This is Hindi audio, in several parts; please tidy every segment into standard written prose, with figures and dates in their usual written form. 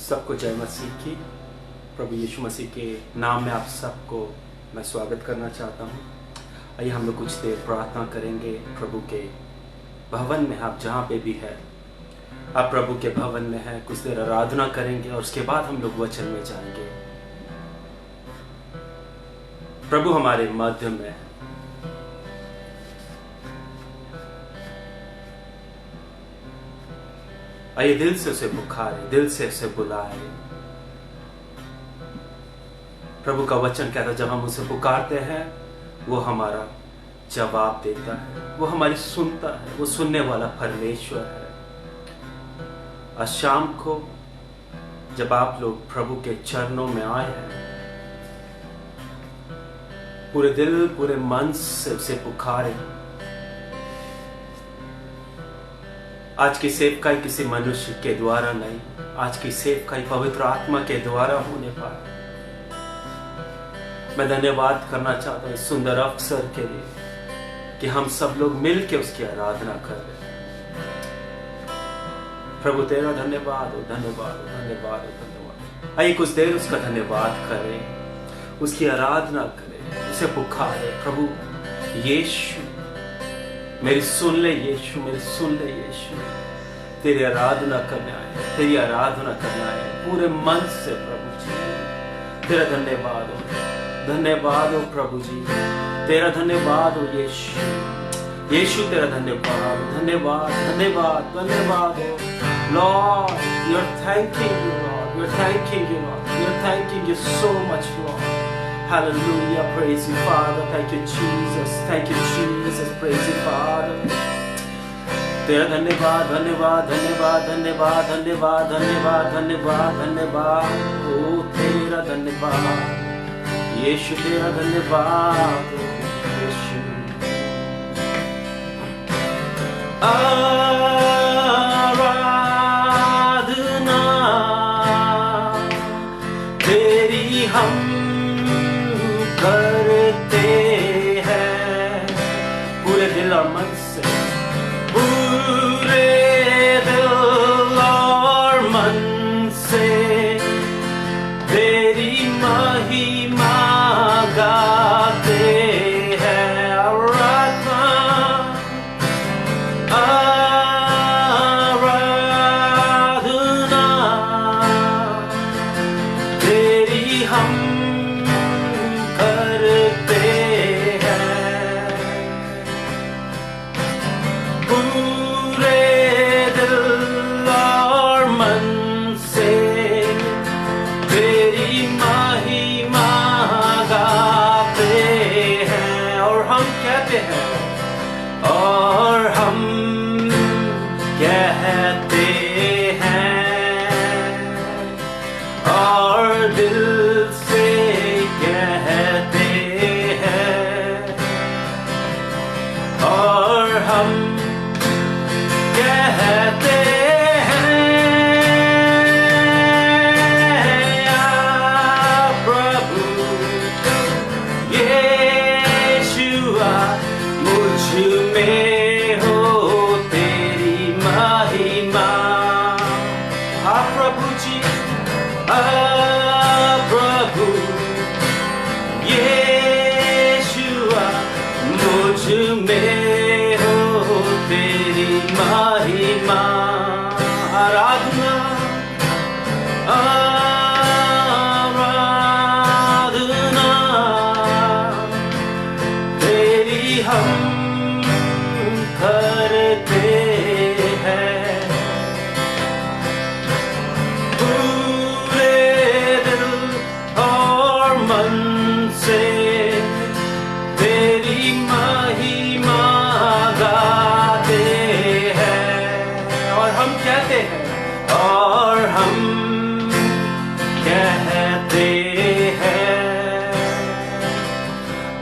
सबको जय मसीह की। प्रभु यीशु मसीह के नाम में आप सबको मैं स्वागत करना चाहता हूँ। आइए हम लोग कुछ देर प्रार्थना करेंगे प्रभु के भवन में। आप जहाँ पे भी है, आप प्रभु के भवन में हैं, कुछ देर आराधना करेंगे और उसके बाद हम लोग वचन में जाएंगे। प्रभु हमारे मध्य में है। आइए दिल से उसे पुकारे, दिल से उसे बुलाए। प्रभु का वचन कहता है जब हम उसे पुकारते हैं वो हमारा जवाब देता है, वो हमारी सुनता है, वो सुनने वाला परमेश्वर है। आज शाम को जब आप लोग प्रभु के चरणों में आए हैं, पूरे दिल पूरे मन से उसे पुकारे। आज की सेवकाई किसी मनुष्य के द्वारा नहीं, आज की सेवकाई पवित्र आत्मा के द्वारा होने पाए। मैं धन्यवाद करना चाहता हूं इस सुंदर अवसर के लिए कि हम सब लोग मिल के उसकी आराधना कर रहे हैं। प्रभु तेरा धन्यवाद हो, धन्यवाद हो, धन्यवाद हो, धन्यवाद। आइए कुछ देर उसका धन्यवाद करें, उसकी आराधना करें, उसे पुकारे। प्रभु यीशु मेरी सुन ले, यीशु मेरी सुन ले, यीशु तेरी आराधना करने आए, तेरी आराधना करना है पूरे मन से। प्रभु जी तेरा धन्यवाद हो, धन्यवाद हो प्रभु जी, तेरा धन्यवाद हो यीशु, यीशु तेरा धन्यवाद, धन्यवाद, धन्यवाद, धन्यवाद हो Lord. We are thanking you Lord, we are thanking you Lord, we are thanking you so much Lord. Hallelujah, praise you Father, thank you Jesus, thank you Jesus, praise you Father। तेरा धन्यवाद, धन्यवाद, धन्यवाद, धन्यवाद, धन्यवाद, धन्यवाद, धन्यवाद, धन्यवाद, ओ तेरा धन्यवाद यीशु, तेरा धन्यवाद यीशु। आराधना तेरी हम करते हैं पूरे दिल और मन से, पूरे दिल और मन से तेरी महिमा गाते हैं। आराधना, आराधना तेरी हम करते हैं पूरे दिल और मन से तेरी महिमा गाते हैं। और हम कहते हैं, और हम कहते हैं और दिल से कहते हैं, और हम कहते हैं प्रभु यीशुआ मुझ में हो तेरी महिमा। प्रभु जी, प्रभु यीशुआ मुझ में हो तेरी महिमा। आराधना, आराधना तेरी हम करते हैं पूरे दिल और मन से तेरी महिमा गाते हैं। और हम कहते हैं, और हम कहते हैं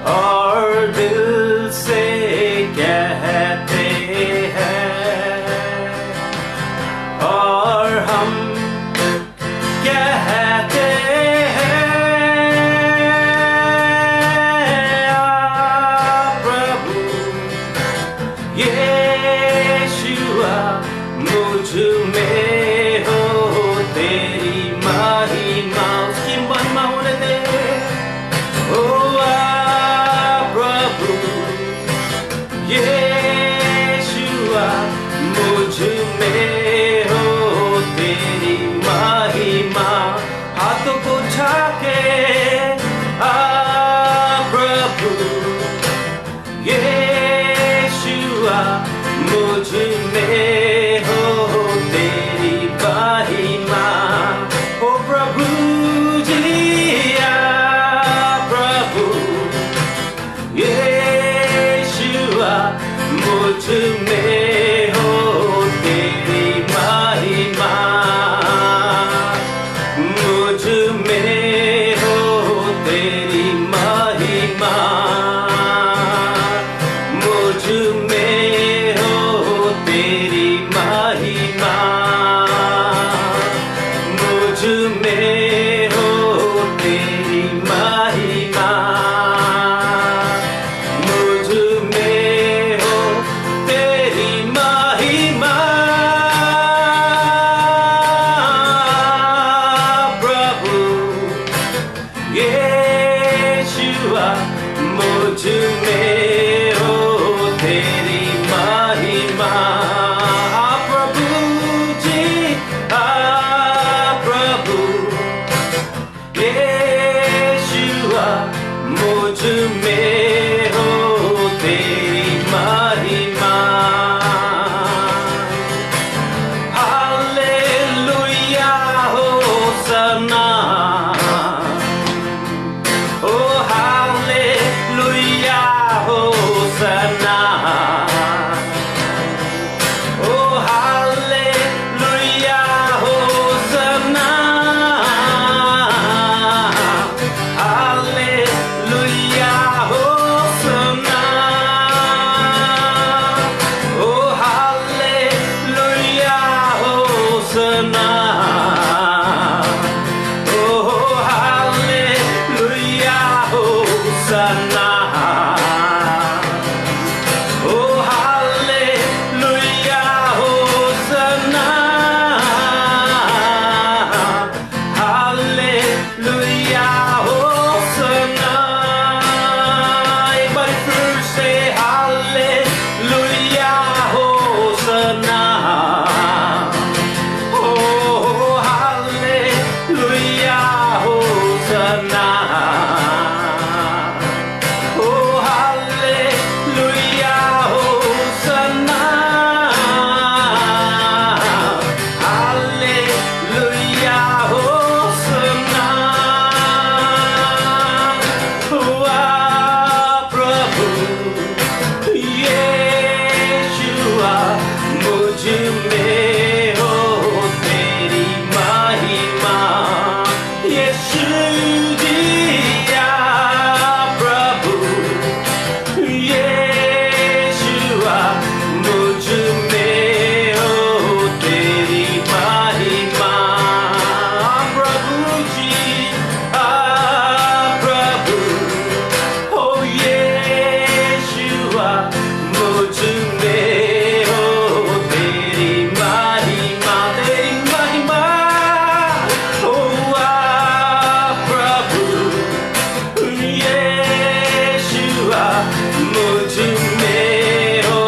और दिल से कहते हैं, और हम कहते हैं प्रभु यीशुआ मुझ में हो तेरी होसना, oh hallelujah होसना, oh hallelujah होसना, hallelujah होसना। एक बार फिर से hallelujah होसना, oh hallelujah होसना, oh hallelujah होसना, hallelujah होसना। हुआ प्रभु यीशुआ मुझ में हो तेरी महिमा, यीशु जिया प्रभु यीशुआ मुझ में हो तेरी महिमा, प्रभु जी प्रभु हो यीशुआ मुझ में हो तेरी महिमा, तेरी महिमा हुआ प्रभु यीशुआ मुझ में हो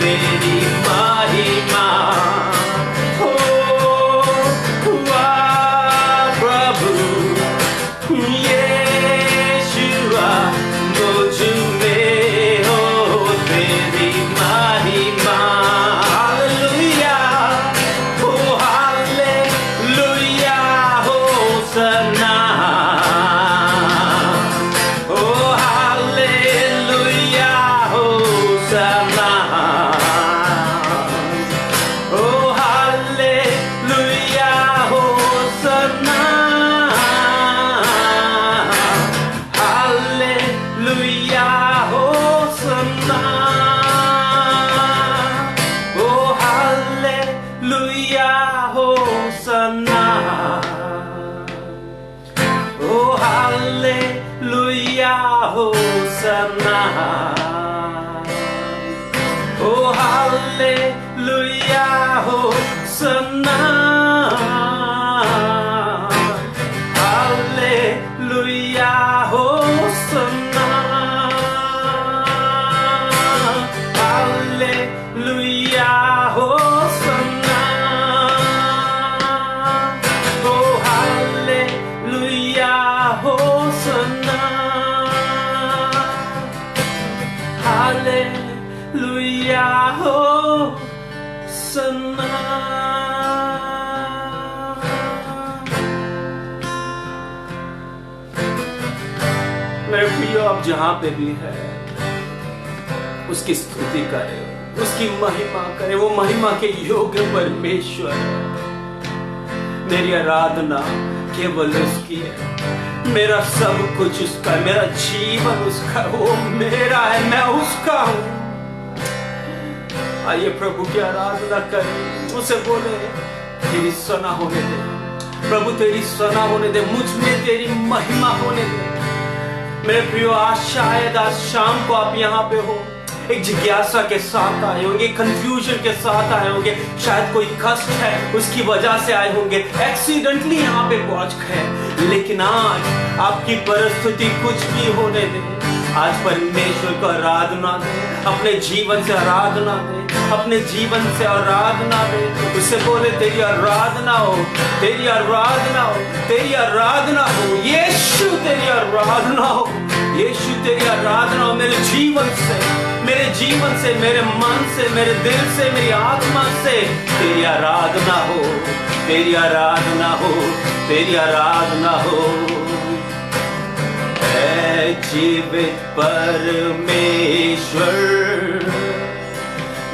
तेरी महिमा, हो हुआ प्रभु यीशुआ मुझ में हो तेरी महिमा, हालेलुया, ओ हालेलुया होसना, ओ हालेलुया होसना, ओ हालेलुया होसना, हालेलुया होसना, ओ हालेलुया होसना, ओ हालेलुया होसना, ओ हालेलुया होसना, हालेलुया होसना, हालेलुया होसना, ओ हालेलुया होसना, हालेलुया होसना। मेरे प्रियो, आप जहां पे भी है उसकी स्तुति करे, उसकी महिमा करे, वो महिमा के योग्य परमेश्वर है। मेरी आराधना केवल उसकी है, मेरा सब कुछ उसका है, मेरा जीवन उसका है, वो मेरा है, मैं उसका हूं। आइए प्रभु की आराधना करें, उसे बोले तेरी सना होने दे प्रभु, तेरी सना होने दे, मुझ में तेरी महिमा होने दे। मेरे प्रियो, आज शायद आज शाम को आप यहाँ पे हो, एक जिज्ञासा के साथ आए होंगे, कंफ्यूजन के साथ आए होंगे, शायद कोई कष्ट है उसकी वजह से आए होंगे, एक्सीडेंटली यहाँ पे पहुंच गए। लेकिन आज आपकी परिस्थिति कुछ भी होने दे, आज परमेश्वर को आराधना दे, अपने जीवन से आराधना दे, अपने जीवन से आराधना दे। उससे बोले तेरी आराधना हो, तेरी आराधना हो, तेरी आराधना हो, यीशु तेरी आराधना हो, यीशु तेरी आराधना हो। मेरे जीवन से, मेरे जीवन से, मेरे मन से, मेरे दिल से, मेरी आत्मा से तेरी आराधना हो, तेरी आराधना हो, तेरी आराधना हो। जीवित परमेश्वर,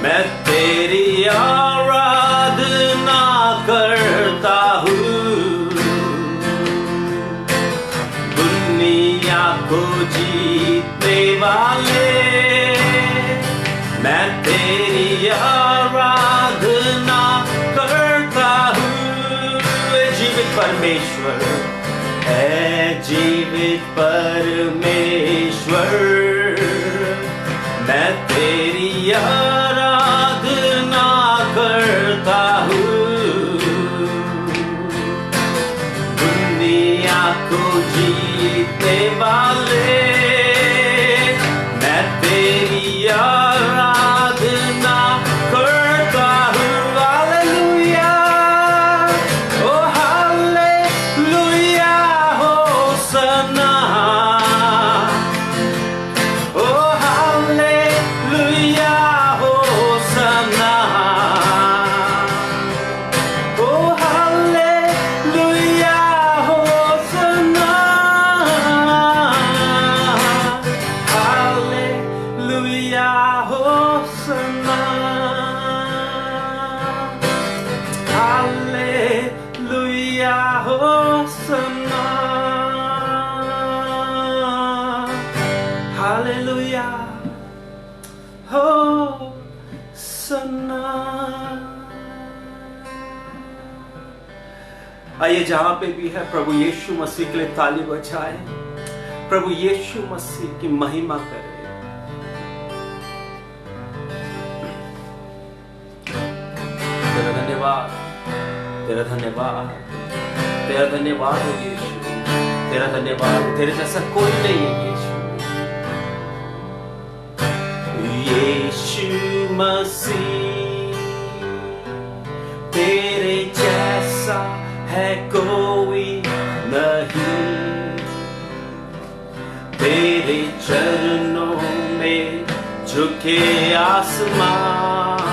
मैं तेरी आराधना करता हूँ, दुनिया को जीतने वाले, मैं तेरी आराधना करता हूँ, परमेश्वर है जीवित परमेश्वर, मैं तेरी आराधना करता हूँ। दुनिया को जीतने वाले, मैं तेरी आराधना करता हूँ। हालेलुया, ओ हालेलुया, होसन्ना, ओ हालेलुया, होसन्ना, ओ हालेलुया, होसन्ना, हालेलुया, होसन्ना, हालेलुया, होसन्ना, हालेलुया, होसन्ना। आइए जहां पे भी है प्रभु यीशु मसीह के लिए ताली बजाए, प्रभु यीशु मसीह की महिमा करे। तेरा धन्यवाद, तेरा धन्यवाद, तेरा धन्यवाद हो यीशु, तेरा धन्यवाद। तेरे जैसा कोई नहीं है यीशु। यीशु मसीह, तेरे जैसा है कोई नहीं। तेरे चरणों में झुके आसमान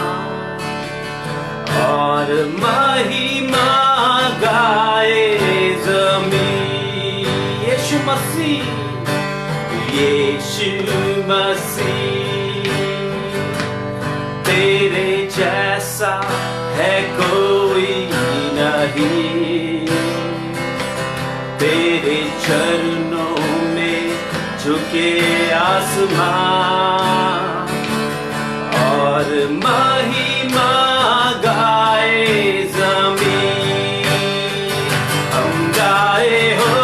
और महिमा गाए ज़मीन। यीशु मसीह, यीशु मसीह, तेरे जैसा है कोई नहीं। तेरे चरणों में झुके आसमान और महिमा गाए ज़मीन। हम गाए होसन्ना,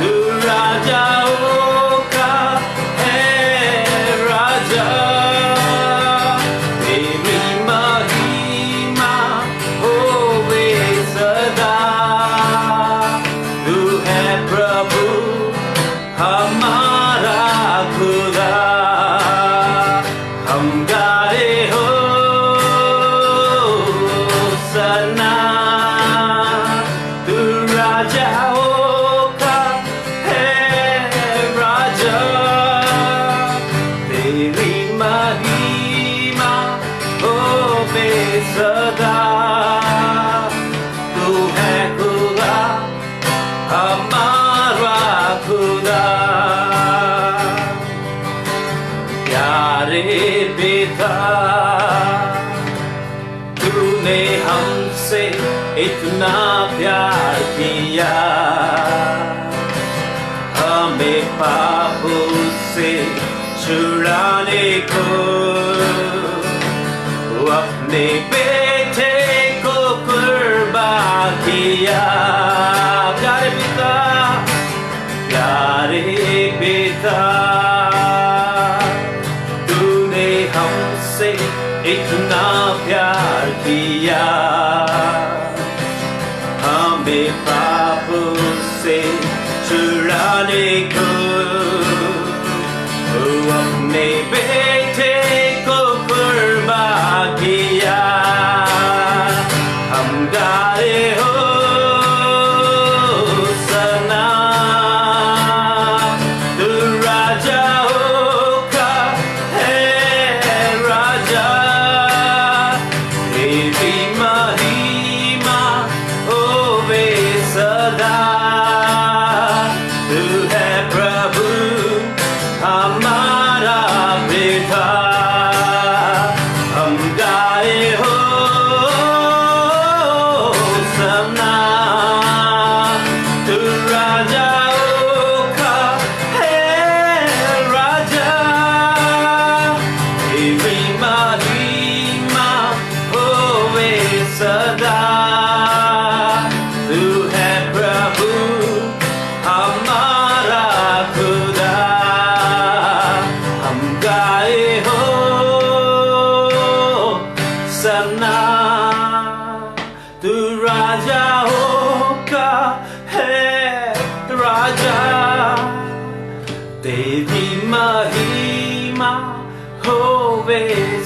तू राजाओं का है राजा। तेरी महिमा होवे सदा। तू है प्रभु हमारा खुदा। हम गाए होसन्ना, तू राजाओं का है राजा। तेरी महिमा होवे सदा। तू है खुदा हमारा खुदा। प्यारे पिता, तूने हमसे इतना प्यार किया, हमें पापों से छुड़ाने को अपने बेटे को कुर्बान किया। प्यारे पिता, प्यारे पिता, तूने हमसे इतना प्यार किया, हमें पापों से छुड़ाने को अपने बेटे को कुर्बान किया। हम गाए होसन्ना, तू राजाओं का है राजा। तेरी महिमा होवे सदा। तू है प्रभु हमारा पिता।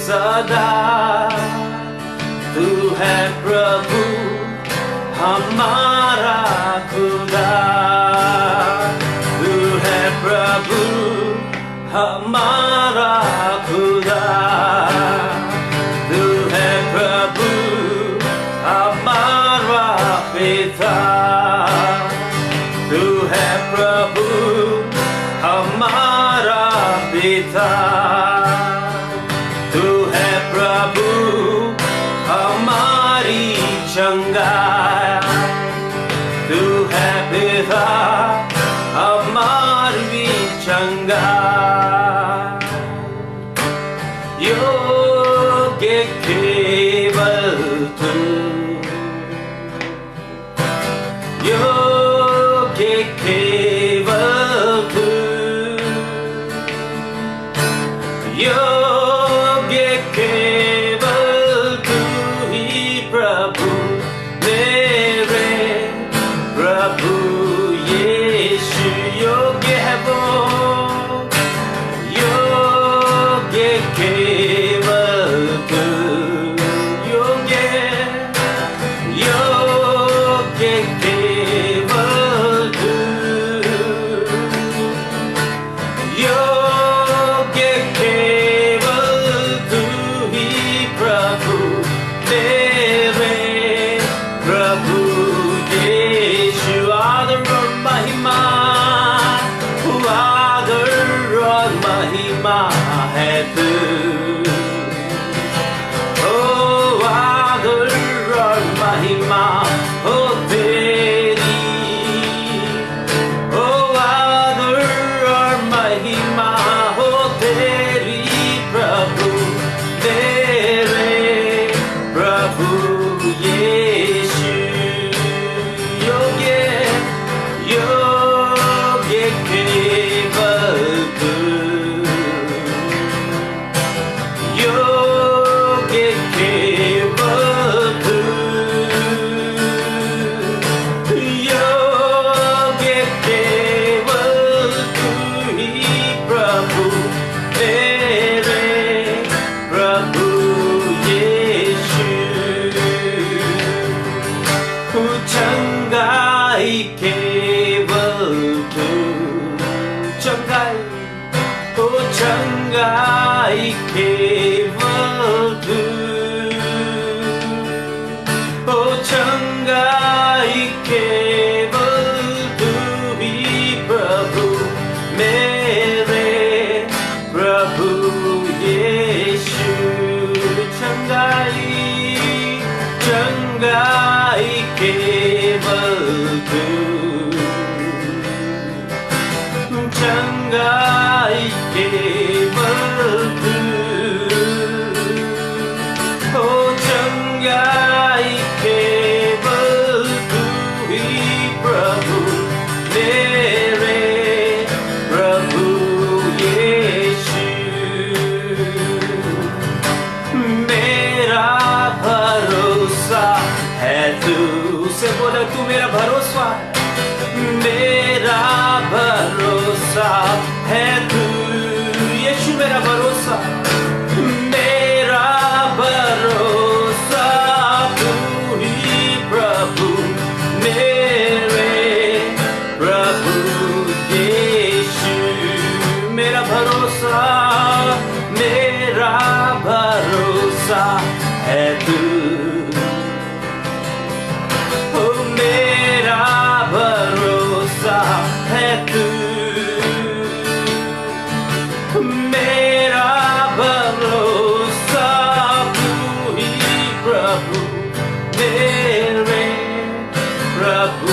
सदा। तू है प्रभु हमारा खुदा, तू है प्रभु हमारा खुदा, तू है प्रभु हमारा पिता, तू है प्रभु हमारा पिता, तू है प्रभु हमारी चंगाई, तू है पिता हमारी चंगाई। योग्य केवल तू, योग्य केवल तू, योग्य केवल तू ही प्रभु मेरे प्रभु यीशु। योग्य है वो, योग्य केवल तू, योग्य योग्य केवल तू, योग्य केवल तू ही प्रभु तेरे प्रभु यीशु। आदर और महिमा, आदर और महिमा है तू, ओ आदर और महिमा हो तेरी, ओ आदर और महिमा हो तेरी प्रभु तेरे प्रभु यीशु। योग्य योग्य केवल तू, योग्य केवल तू, योग्य केवल तू ही प्रभु तेरे प्रभु यीशु। चंगाई केवल तू, चंगाई ओ चंगाई केवल तू, ओ चंगाई केवल तू ही प्रभु मेरे प्रभु यीशु। चंगाई चंगाई केवल तू, चंगाई केवल तू, ओ चंगाई केवल तू ही प्रभु मेरे प्रभु यीशु। मेरा भरोसा है तू, से बोले तू मेरा भरोसा है, मेरा भरोसा है तू यीशु। मेरा भरोसा, मेरा भरोसा तू ही प्रभु मेरे प्रभु यीशु। मेरा भरोसा, मेरा भरोसा है तू, ओ मेरा भरोसा है तू, मेरा भरोसा तू ही प्रभु मेरे प्रभु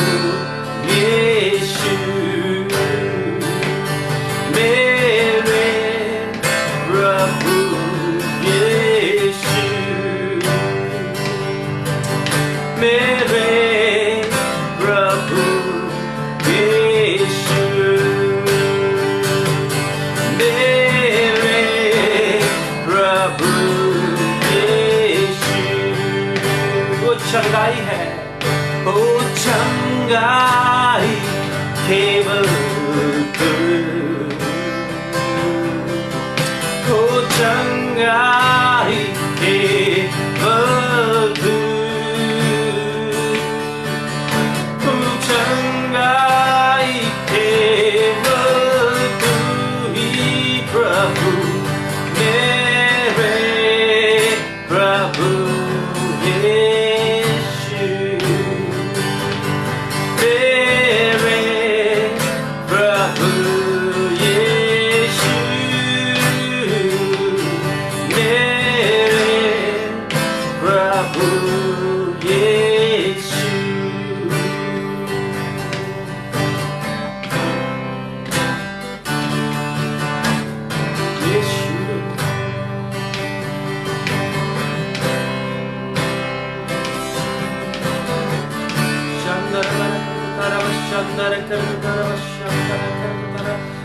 यीशु। मेरे प्रभु यीशु, मेरे प्रभु यीशु, मेरे प्रभु यीशु। वो चंगाई है, वो चंगाई केवल तू, वो चंगाई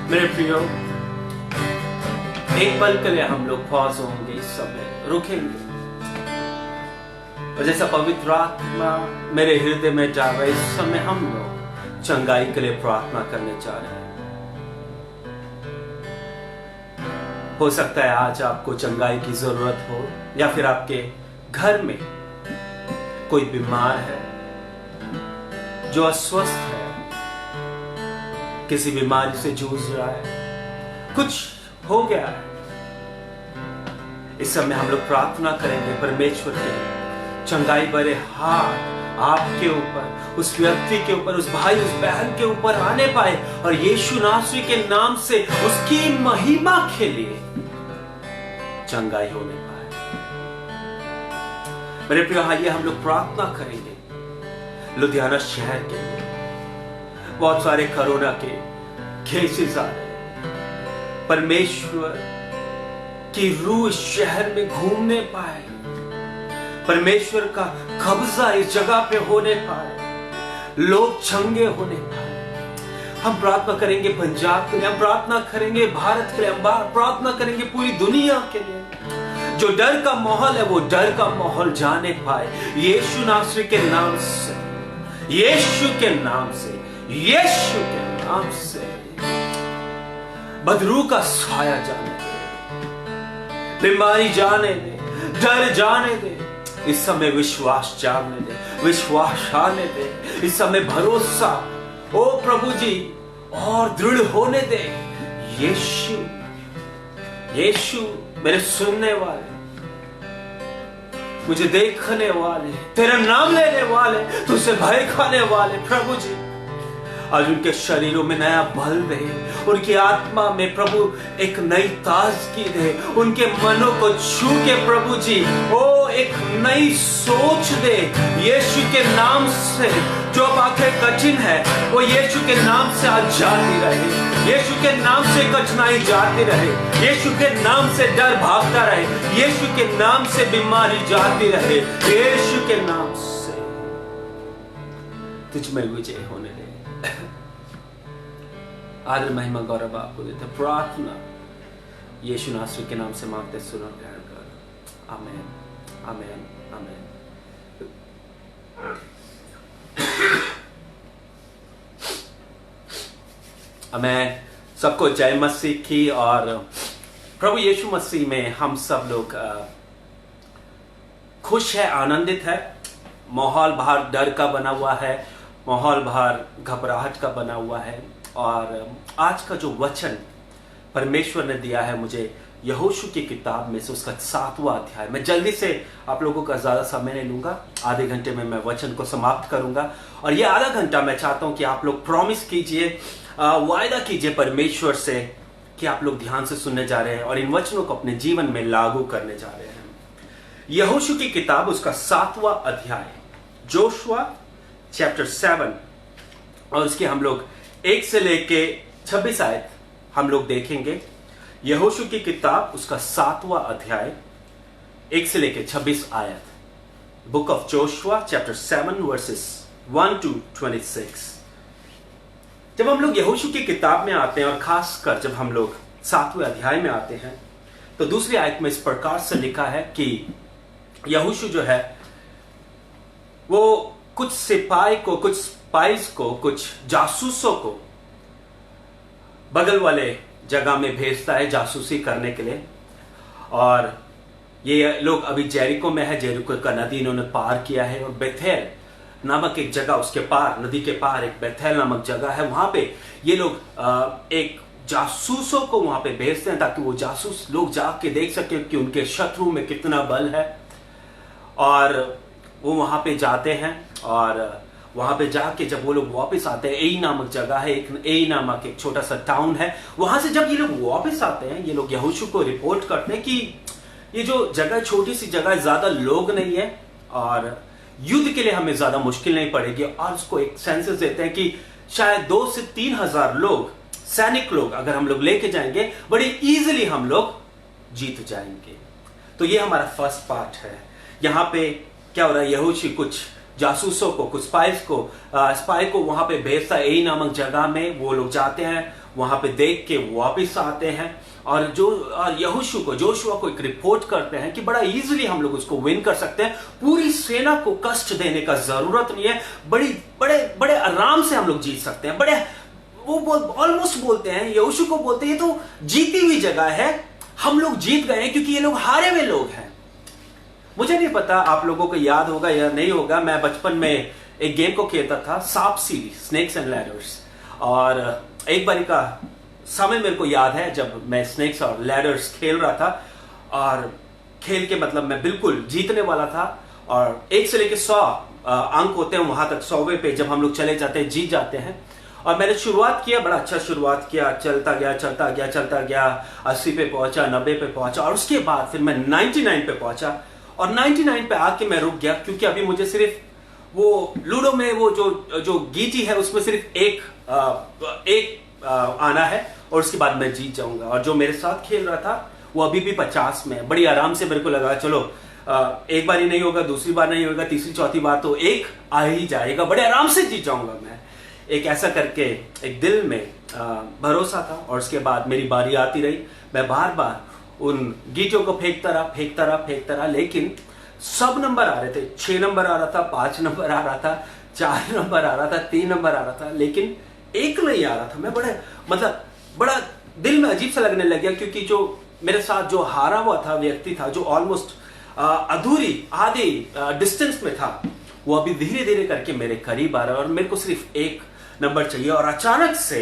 मेरे प्रियो, एक पल के लिए हम लोग पॉज होंगे, इस समय रुकेंगे, और जैसा पवित्र आत्मा मेरे हृदय में जा रहा है, इस समय हम लोग चंगाई के लिए प्रार्थना करने जा रहे हैं। हो सकता है आज आपको चंगाई की जरूरत हो, या फिर आपके घर में कोई बीमार है, जो अस्वस्थ है, किसी बीमारी से जूझ रहा है, कुछ हो गया है। इस समय हम लोग प्रार्थना करेंगे परमेश्वर के चंगाई भरे हाथ आपके ऊपर, उस व्यक्ति के ऊपर, उस भाई उस बहन के ऊपर आने पाए, और यीशु नासरी के नाम से उसकी महिमा के लिए चंगाई होने पाए। मेरे प्रिय, आइए हम लोग प्रार्थना करेंगे लुधियाना शहर के लिए। बहुत सारे कोरोना के केसेस आ रहे हैं, परमेश्वर की रूह इस शहर में घूमने पाए, परमेश्वर का कब्जा इस जगह पे होने पाए, लोग चंगे होने पाए। हम प्रार्थना करेंगे पंजाब के लिए, हम प्रार्थना करेंगे भारत के लिए, हम प्रार्थना करेंगे पूरी दुनिया के लिए। जो डर का माहौल है वो डर का माहौल जाने पाए, यीशु नासरी के नाम से, यीशु के नाम से, यीशु के नाम से बदरू का साया जाने दे, बीमारी जाने दे, डर जाने दे। इस समय विश्वास जागने दे, विश्वास आने दे, इस समय भरोसा ओ प्रभु जी और दृढ़ होने दे। यीशु, यीशु, मेरे सुनने वाले, मुझे देखने वाले, तेरा नाम लेने वाले, तुझसे भय खाने वाले, प्रभु जी आज उनके शरीरों में नया बल दे, उनकी आत्मा में प्रभु एक नई ताजगी दे, उनके मनों को छू के प्रभु जी ओ एक नई सोच दे यीशु के नाम से। जो बातें कठिन है वो यीशु के नाम से आज जाती रहे, यीशु के नाम से कठिनाई जाती रहे, यीशु के नाम से डर भागता रहे, यीशु के नाम से बीमारी जाती रहे, यीशु के नाम से तुझ में विजय होने दे। आदर महिमा गौरव आपको देते, प्रार्थना यीशु नासरी के नाम से मांगते, सुनो प्यार कर। आमीन, आमीन, आमीन। मैं सबको जय मसीह की, और प्रभु यीशु मसीह में हम सब लोग खुश है, आनंदित है। माहौल बाहर डर का बना हुआ है, माहौल बाहर घबराहट का बना हुआ है, और आज का जो वचन परमेश्वर ने दिया है मुझे यहोशू की किताब में से उसका 7वां अध्याय, मैं जल्दी से आप लोगों का ज्यादा समय नहीं लूंगा, आधे घंटे में मैं वचन को समाप्त करूंगा। और ये आधा घंटा मैं चाहता हूं कि आप लोग प्रॉमिस कीजिए, वायदा कीजिए परमेश्वर से कि आप लोग ध्यान से सुनने जा रहे हैं और इन वचनों को अपने जीवन में लागू करने जा रहे हैं। यहोशू की किताब उसका 7वां अध्याय, जोशुआ चैप्टर 7, और उसके हम लोग 1 से लेके 26 आयत हम लोग देखेंगे। यहोशू की किताब उसका 7वां अध्याय 1 से लेके 26 आयत, book of Joshua chapter 7 versus 1 to 26। जब हम लोग यहोशू की किताब में आते हैं और खासकर जब हम लोग 7वें अध्याय में आते हैं तो दूसरी आयत में इस प्रकार से लिखा है कि यहोशू जो है वो कुछ सिपाही को, कुछ स्पाइस को, कुछ जासूसों को बगल वाले जगह में भेजता है जासूसी करने के लिए। और ये लोग अभी जेरिको में है, जेरिको का नदी इन्होंने पार किया है, और बेथेल नामक एक जगह, उसके पार, नदी के पार एक बेथेल नामक जगह है, वहां पे ये लोग एक जासूसों को वहां पे भेजते हैं ताकि वो जासूस लोग जाके देख सके कि उनके शत्रु में कितना बल है। और वो वहां पे जाते हैं, और वहां पे जाके जब वो लोग वापस आते हैं, एई नामक जगह है, एई नामक एक छोटा सा टाउन है, वहां से जब ये लोग वापस आते हैं, ये लोग यहोशू को रिपोर्ट करते हैं कि ये जो जगह, छोटी सी जगह, ज्यादा लोग नहीं है और युद्ध के लिए हमें ज्यादा मुश्किल नहीं पड़ेगी। और उसको एक सेंसस देते हैं कि शायद 2 से 3 हजार लोग, सैनिक लोग अगर हम लोग लेके जाएंगे, बड़ी इजीली हम लोग जीत जाएंगे। तो ये हमारा फर्स्ट पार्ट है। यहाँ पे क्या हो रहा है, यहोशू कुछ जासूसों को, कुछ स्पाई को वहां पे भेजता है। ए नामक जगह में वो लोग जाते हैं, वहां पे देख के वापिस आते हैं और जोशुआ को एक रिपोर्ट करते हैं कि बड़ा इजीली हम लोग उसको विन कर सकते हैं, पूरी सेना को कष्ट देने का जरूरत नहीं है, बड़े आराम से हम लोग जीत सकते हैं। वो ऑलमोस्ट बोलते हैं, यहोशू को बोलते हैं ये तो जीती हुई जगह है, हम लोग जीत गए हैं क्योंकि ये लोग हारे हुए लोग हैं। मुझे नहीं पता आप लोगों को याद होगा या नहीं होगा, मैं बचपन में एक गेम को खेलता था, सांप सीढ़ी, स्नेक्स एंड लैडर्स। और एक बारी का समय मेरे को याद है जब मैं स्नेक्स और लैडर्स खेल रहा था, और खेल के मतलब मैं बिल्कुल जीतने वाला था, और 1 से लेकर 100 अंक होते हैं, वहां तक 100वें पे जब हम लोग चले जाते हैं जीत जाते हैं। और मैंने शुरुआत किया, बड़ा अच्छा शुरुआत किया, चलता गया 80 पे पहुंचा, 90 पे पहुंचा, और उसके बाद फिर मैं 99 पे पहुंचा, और 99 पे आके मैं रुक गया क्योंकि अभी मुझे सिर्फ वो लूडो में वो जो गीटी है उसमें सिर्फ एक आना है और उसके बाद मैं जीत जाऊंगा। और जो मेरे साथ खेल रहा था वो अभी भी 50 में, बड़ी आराम से मेरे को लगा चलो एक बार ही नहीं होगा, दूसरी बार नहीं होगा, तीसरी चौथी बार तो एक आ ही जाएगा, बड़े आराम से जीत जाऊंगा मैं। एक ऐसा करके एक दिल में भरोसा था, और उसके बाद मेरी बारी आती रही, मैं बार बार उन गीटों को फेंकता रहा, लेकिन सब नंबर आ रहे थे। 6 नंबर आ रहा था, 5 नंबर आ रहा था, 4 नंबर आ रहा था, 3 नंबर आ रहा था, लेकिन एक नहीं आ रहा था। मैं बड़ा दिल में अजीब सा लगने लग गया क्योंकि जो मेरे साथ जो हारा हुआ था व्यक्ति था, जो ऑलमोस्ट आधी डिस्टेंस में था, वो अभी धीरे धीरे करके मेरे करीब आ रहा है और मेरे को सिर्फ एक नंबर चाहिए। और अचानक से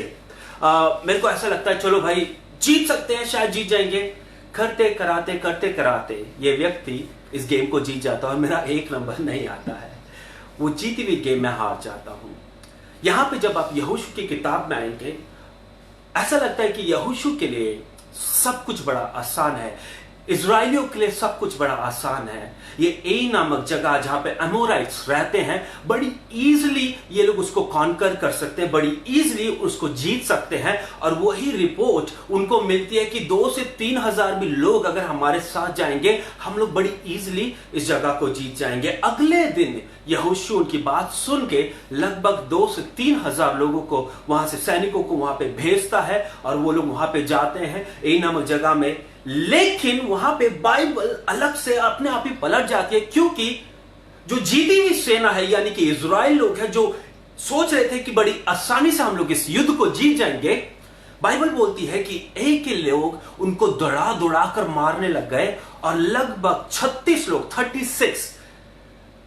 मेरे को ऐसा लगता है चलो भाई जीत सकते हैं, शायद जीत जाएंगे। करते कराते ये व्यक्ति इस गेम को जीत जाता है और मेरा एक नंबर नहीं आता है। वो जीती हुई गेम में हार जाता हूं। यहां पे जब आप यहोशू की किताब में आएंगे, ऐसा लगता है कि यहोशू के लिए सब कुछ बड़ा आसान है, इजराइलियों के लिए सब कुछ बड़ा आसान है। ये ए नामक जगह जहां पे अमोराइट्स रहते हैं, बड़ी इजीली ये लोग उसको कॉन्कर कर सकते हैं, बड़ी इजीली उसको जीत सकते हैं। और वही रिपोर्ट उनको मिलती है कि 2 से 3 हजार भी लोग अगर हमारे साथ जाएंगे, हम लोग बड़ी इजीली इस जगह को जीत जाएंगे। अगले दिन यहोशू उनकी बात सुन के लगभग 2 से 3 हजार लोगों को वहां से, सैनिकों को वहां पे भेजता है और वो लोग वहां पे जाते हैं ए नामक जगह में। लेकिन वहां पे बाइबल अलग से अपने आप ही पलट जाती है, क्योंकि जो जीती हुई सेना है यानी कि इजराइल लोग हैं, जो सोच रहे थे कि बड़ी आसानी से हम लोग इस युद्ध को जीत जाएंगे, बाइबल बोलती है कि एक ही लोग उनको दौड़ा कर मारने लग गए और लगभग 36 लोग, 36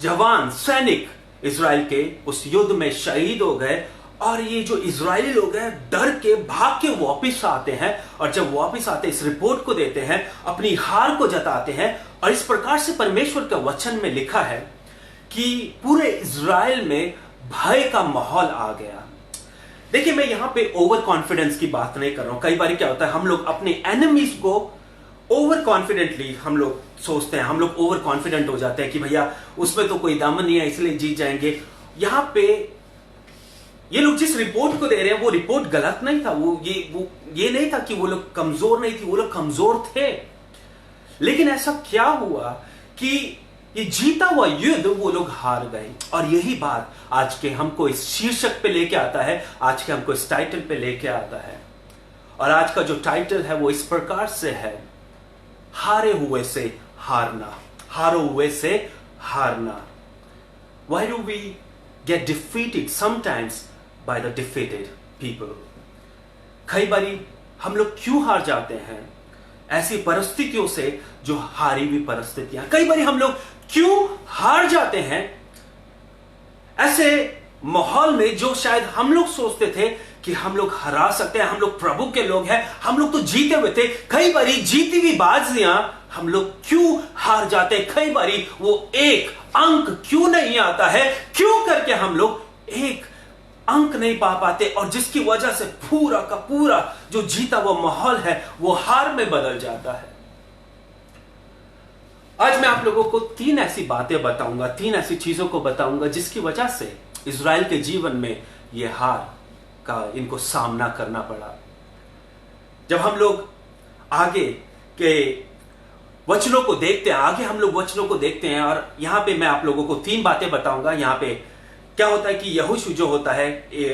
जवान सैनिक इजराइल के उस युद्ध में शहीद हो गए। और ये जो इजरायली लोग हैं डर के भाग के वापिस आते हैं, और जब वापिस आते इस रिपोर्ट को देते हैं, अपनी हार को जताते हैं। और इस प्रकार से परमेश्वर के वचन में लिखा है कि पूरे इजराइल में भय का माहौल आ गया। देखिए, मैं यहां पे ओवर कॉन्फिडेंस की बात नहीं कर रहा हूं। कई बार क्या होता है, हम लोग अपने एनिमीज को ओवर कॉन्फिडेंटली हम लोग सोचते हैं, हम लोग ओवर कॉन्फिडेंट हो जाते हैं कि भैया उसमें तो कोई दम नहीं है इसलिए जीत जाएंगे। यहां पे ये लोग जिस रिपोर्ट को दे रहे हैं वो रिपोर्ट गलत नहीं था, वो ये नहीं था कि वो लोग कमजोर नहीं थे, वो लोग कमजोर थे। लेकिन ऐसा क्या हुआ कि ये जीता हुआ युद्ध वो लोग हार गए। और यही बात आज के हमको इस शीर्षक पे लेके आता है, आज के हमको इस टाइटल पे लेके आता है। और आज का जो टाइटल है वो इस प्रकार से है, हारे हुए से हारना, हारे हुए से हारना। Why do we get defeated sometimes by the defeated people? कई बारी हम लोग क्यों हार जाते हैं? ऐसी परिस्थितियों से जो हारी हुई परिस्थितियां। कई बारी हम लोग क्यों हार जाते हैं ऐसे माहौल में जो शायद हम लोग सोचते थे कि हम लोग हरा सकते हैं, हम लोग प्रभु के लोग हैं, हम लोग तो जीते हुए थे। कई बारी जीती हुई बाजियां हम लोग क्यों हार जाते हैं? कई बारी वो एक अंक क्यों नहीं आता है? क्यों करके हम लोग एक अंक नहीं पा पाते, और जिसकी वजह से पूरा का पूरा जो जीता हुआ माहौल है वो हार में बदल जाता है। आज मैं आप लोगों को 3 ऐसी बातें बताऊंगा, 3 ऐसी चीजों को बताऊंगा जिसकी वजह से इजराइल के जीवन में यह हार का इनको सामना करना पड़ा। जब हम लोग आगे के वचनों को देखते हैं, आगे हम लोग वचनों को देखते हैं। और यहां पे मैं आप लोगों को 3 बातें बताऊंगा। यहां पे क्या होता है कि यहोशू जो होता है,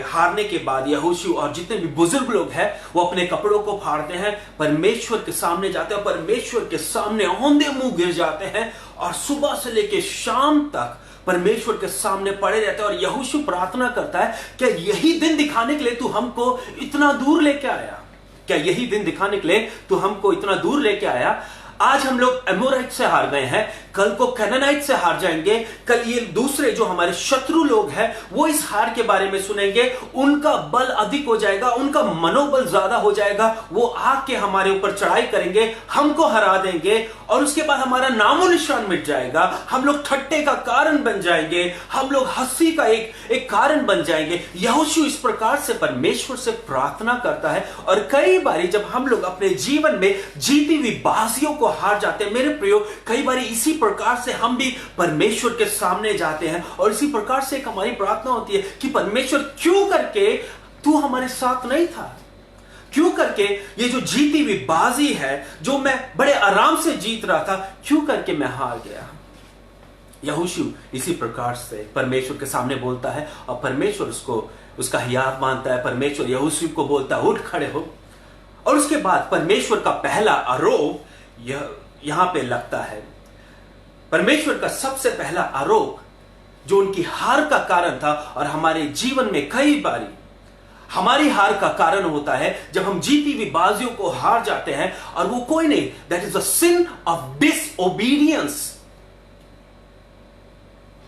हारने के बाद यहोशू और जितने भी बुजुर्ग लोग हैं वो अपने कपड़ों को फाड़ते हैं, परमेश्वर के सामने जाते हैं, परमेश्वर के सामने औंधे मुंह गिर जाते हैं और सुबह से लेकर शाम तक परमेश्वर के सामने पड़े रहते हैं। और यहोशू प्रार्थना करता है, क्या यही दिन दिखाने के लिए तू हमको इतना दूर लेके आया? क्या यही दिन दिखाने के लिए तू हमको इतना दूर लेके आया? आज हम लोग एमोराइट से हार गए हैं, कल को कैनानाइट से हार जाएंगे, कल ये दूसरे जो हमारे शत्रु लोग हैं वो इस हार के बारे में सुनेंगे, उनका बल अधिक हो जाएगा, उनका मनोबल ज्यादा हो जाएगा, वो आके हमारे ऊपर चढ़ाई करेंगे, हमको हरा देंगे और उसके बाद हमारा नामो निशान मिट जाएगा। हम लोग ठट्टे का कारण बन जाएंगे, हम लोग हंसी का एक कारण बन जाएंगे। यहोशू इस प्रकार से परमेश्वर से प्रार्थना करता है। और कई बारी जब हम लोग अपने जीवन में जीती हुई बाजियों को हार जाते हैं, मेरे प्रियो, कई बारी इसी प्रकार से हम भी परमेश्वर के सामने जाते हैं और इसी प्रकार से एक हमारी प्रार्थना होती है कि परमेश्वर क्यों करके तू हमारे साथ नहीं था? क्यों करके ये जो जीती हुई बाजी है, जो मैं बड़े आराम से जीत रहा था, क्यों करके मैं हार गया? यहोशू इसी प्रकार से परमेश्वर के सामने बोलता है और परमेश्वर उसका हियाव मानता है। परमेश्वर यहोशू को बोलता है, उठ खड़े हो। और उसके बाद परमेश्वर का पहला आरोप यहां पे लगता है। परमेश्वर का सबसे पहला आरोप जो उनकी हार का कारण था, और हमारे जीवन में कई बारी हमारी हार का कारण होता है जब हम जीती हुई बाजियों को हार जाते हैं, और वो कोई नहीं, that is the sin of disobedience.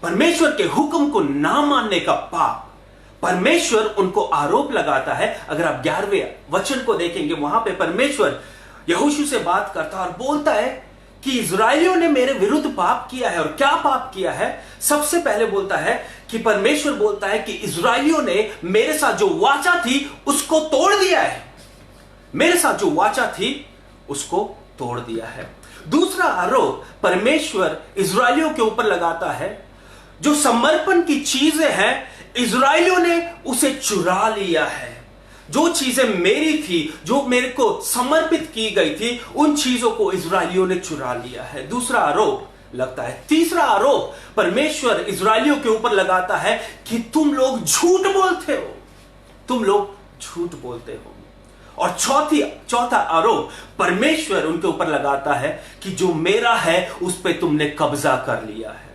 परमेश्वर के हुक्म को ना मानने का पाप। परमेश्वर उनको आरोप लगाता है। अगर आप 11वें वचन को देखेंगे, वहां पे परमेश्वर यहोशू से बात करता है और बोलता है कि इजरायलियों ने मेरे विरुद्ध पाप किया है। और क्या पाप किया है? सबसे पहले बोलता है कि परमेश्वर बोलता है कि इजरायलियों ने मेरे साथ जो वाचा थी उसको तोड़ दिया है। मेरे साथ जो वाचा थी उसको तोड़ दिया है। दूसरा आरोप परमेश्वर इजरायलियों के ऊपर लगाता है, जो समर्पण की चीजें हैं इजरायलियों ने उसे चुरा लिया है। जो चीजें मेरी थी, जो मेरे को समर्पित की गई थी, उन चीजों को इजरायलियों ने चुरा लिया है। दूसरा आरोप लगता है। तीसरा आरोप परमेश्वर इजरायलियों के ऊपर लगाता है कि तुम लोग झूठ बोलते हो, तुम लोग झूठ बोलते हो। और चौथा आरोप परमेश्वर उनके ऊपर लगाता है कि जो मेरा है उस पे तुमने कब्जा कर लिया है।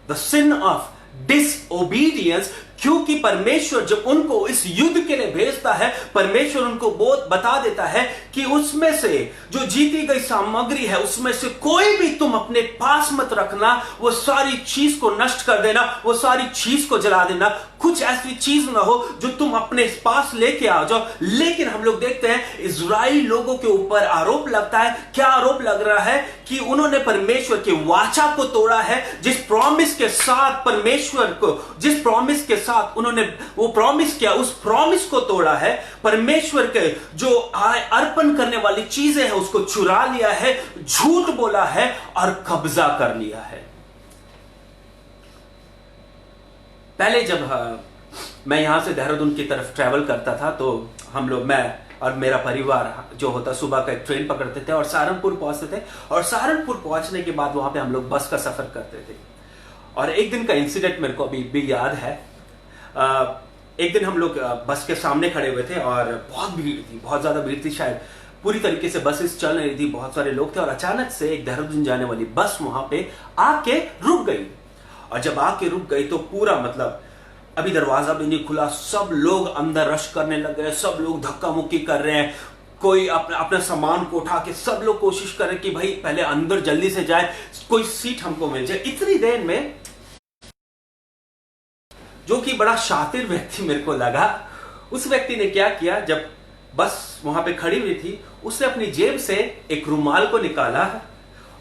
The sin of disobedience. क्योंकि परमेश्वर जब उनको इस युद्ध के लिए भेजता है, परमेश्वर उनको बहुत बता देता है कि उसमें से जो जीती गई सामग्री है उसमें से कोई भी तुम अपने पास मत रखना, वो सारी चीज को नष्ट कर देना, वो सारी चीज को जला देना। कुछ ऐसी चीज ना हो जो तुम अपने पास लेके आ जाओ। लेकिन हम लोग देखते हैं इजराइल लोगों के ऊपर आरोप लगता है। क्या आरोप लग रहा है? कि उन्होंने परमेश्वर के वाचा को तोड़ा है। जिस प्रॉमिस के साथ परमेश्वर को, जिस प्रॉमिस के साथ उन्होंने वो प्रॉमिस किया, उस प्रॉमिस को तोड़ा है। परमेश्वर के जो अर्पण करने वाली चीजें हैं उसको चुरा लिया है, झूठ बोला है और कब्जा कर लिया है। पहले जब मैं यहां से देहरादून की तरफ ट्रैवल करता था तो हम लोग, मैं और मेरा परिवार जो होता, सुबह का एक ट्रेन पकड़ते थे और सहारनपुर पहुंचते थे। और सहारनपुर पहुंचने के बाद वहां पे हम लोग बस का सफर करते थे। और एक दिन का इंसिडेंट मेरे को अभी भी याद है। एक दिन हम लोग बस के सामने खड़े हुए थे और बहुत भीड़ थी, बहुत ज्यादा भीड़ थी। शायद पूरी तरीके से बसेस चल रही थी, बहुत सारे लोग थे। और अचानक से एक देहरादून जाने वाली बस वहां पे आके रुक गई। और जब आके रुक गई तो पूरा, मतलब अभी दरवाजा भी नहीं खुला, सब लोग अंदर रश करने लग गए, सब लोग धक्का मुक्की कर रहे हैं। कोई अपना सामान को उठा के सब लोग कोशिश कर रहे कि भाई पहले अंदर जल्दी से जाए, कोई सीट हमको मिल जाए। इतनी देर में जो कि बड़ा शातिर व्यक्ति मेरे को लगा, उस व्यक्ति ने क्या किया, जब बस वहां पे खड़ी हुई थी, उसने अपनी जेब से एक रुमाल को निकाला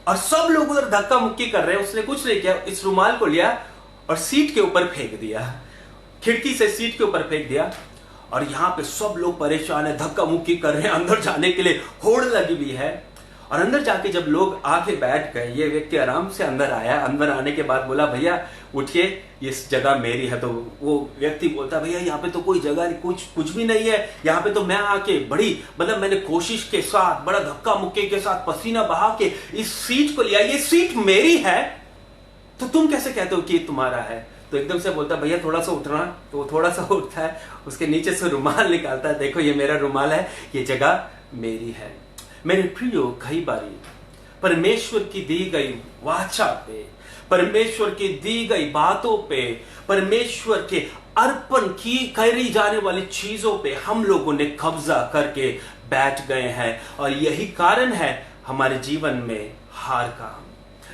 और सब लोग उधर धक्का मुक्की कर रहे हैं, उसने कुछ नहीं किया, इस रुमाल को लिया और सीट के ऊपर फेंक दिया, खिड़की से सीट के ऊपर फेंक दिया। और यहां पे सब लोग परेशान है, धक्का मुक्की कर रहे हैं, अंदर जाने के लिए होड़ लगी हुई है। और अंदर जाके जब लोग आके बैठ गए, ये व्यक्ति आराम से अंदर आया। अंदर आने के बाद बोला, भैया उठिए, इस जगह मेरी है। तो वो व्यक्ति बोलता, भैया यहाँ पे तो कोई जगह नहीं, कुछ भी नहीं है यहाँ पे। तो मैं आके मैंने कोशिश के साथ, बड़ा धक्का मुक्के के साथ, पसीना बहा के इस सीट को लिया, ये सीट मेरी है, तो तुम कैसे कहते हो कि ये तुम्हारा है? तो एकदम से बोलता, भैया थोड़ा सा उठना। तो वो थोड़ा सा उठता है, उसके नीचे से रुमाल निकालता है, देखो ये मेरा रुमाल है, ये जगह मेरी है। मेरे प्रियो, कई बारी परमेश्वर की दी गई वाचा पे, परमेश्वर की दी गई बातों पे, परमेश्वर के अर्पण की करी जाने वाली चीजों पे हम लोगों ने कब्जा करके बैठ गए हैं, और यही कारण है हमारे जीवन में हार का।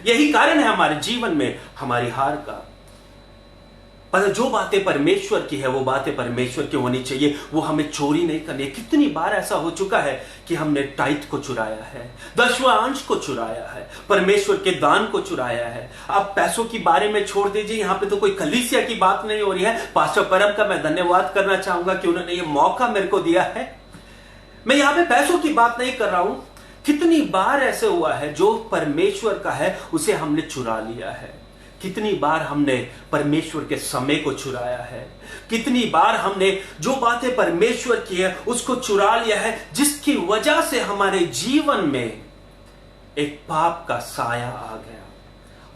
यही कारण है हमारे जीवन में हमारी हार का। पर जो बातें परमेश्वर की है वो बातें परमेश्वर की होनी चाहिए, वो हमें चोरी नहीं करनी है। कितनी बार ऐसा हो चुका है कि हमने टाइट को चुराया है, दसवां अंश को चुराया है, परमेश्वर के दान को चुराया है। आप पैसों की बारे में छोड़ दीजिए, यहाँ पे तो कोई कलीसिया की बात नहीं हो रही है। पास्टर परम का मैं धन्यवाद करना चाहूंगा कि उन्होंने ये मौका मेरे को दिया है। मैं यहाँ पे पैसों की बात नहीं कर रहा हूं। कितनी बार ऐसे हुआ है जो परमेश्वर का है उसे हमने चुरा लिया है। कितनी बार हमने परमेश्वर के समय को चुराया है। कितनी बार हमने जो बातें परमेश्वर की है उसको चुरा लिया है, जिसकी वजह से हमारे जीवन में एक पाप का साया आ गया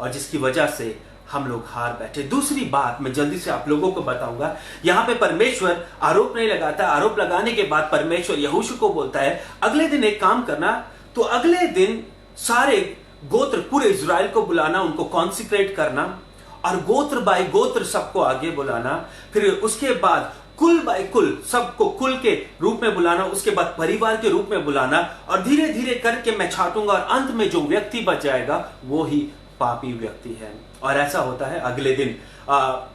और जिसकी वजह से हम लोग हार बैठे। दूसरी बात मैं जल्दी से आप लोगों को बताऊंगा। यहां पे परमेश्वर आरोप नहीं लगाता। आरोप लगाने के बाद परमेश्वर यहोशू को बोलता है, अगले दिन एक काम करना। तो अगले दिन सारे गोत्र, पूरे इज़राइल को बुलाना, उनको कॉन्सिक्रेट करना और गोत्र बाय गोत्र सबको आगे बुलाना। फिर उसके बाद कुल बाय कुल सबको कुल के रूप में बुलाना, उसके बाद परिवार के रूप में बुलाना, और धीरे धीरे करके मैं छांटूंगा और अंत में जो व्यक्ति बच जाएगा वो ही पापी व्यक्ति है। और ऐसा होता है। अगले दिन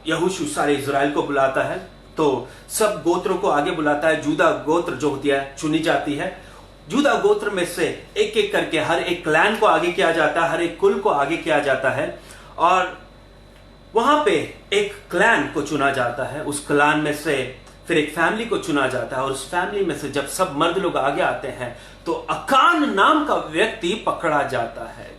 यहोशू सारे इज़राइल को बुलाता है, तो सब गोत्रों को आगे बुलाता है। जूदा गोत्र जो होती है चुनी जाती है। जूदा गोत्र में से एक एक करके हर एक क्लैन को आगे किया जाता है, हर एक कुल को आगे किया जाता है, और वहां पे एक क्लैन को चुना जाता है। उस क्लैन में से फिर एक फैमिली को चुना जाता है, और उस फैमिली में से जब सब मर्द लोग आगे आते हैं तो अकान नाम का व्यक्ति पकड़ा जाता है।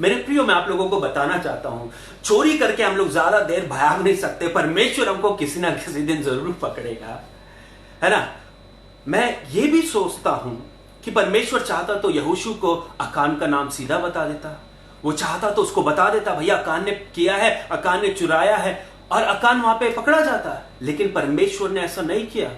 मेरे प्रियो, मैं आप लोगों को बताना चाहता हूं, चोरी करके हम लोग ज्यादा देर भाग नहीं सकते। परमेश्वर हमको किसी ना किसी दिन जरूर पकड़ेगा, है ना। मैं ये भी सोचता हूं कि परमेश्वर चाहता तो यहोशू को अकान का नाम सीधा बता देता। वो चाहता तो उसको बता देता, भैया अकान ने किया है, अकान ने चुराया है, और अकान वहां पे पकड़ा जाता। लेकिन परमेश्वर ने ऐसा नहीं किया।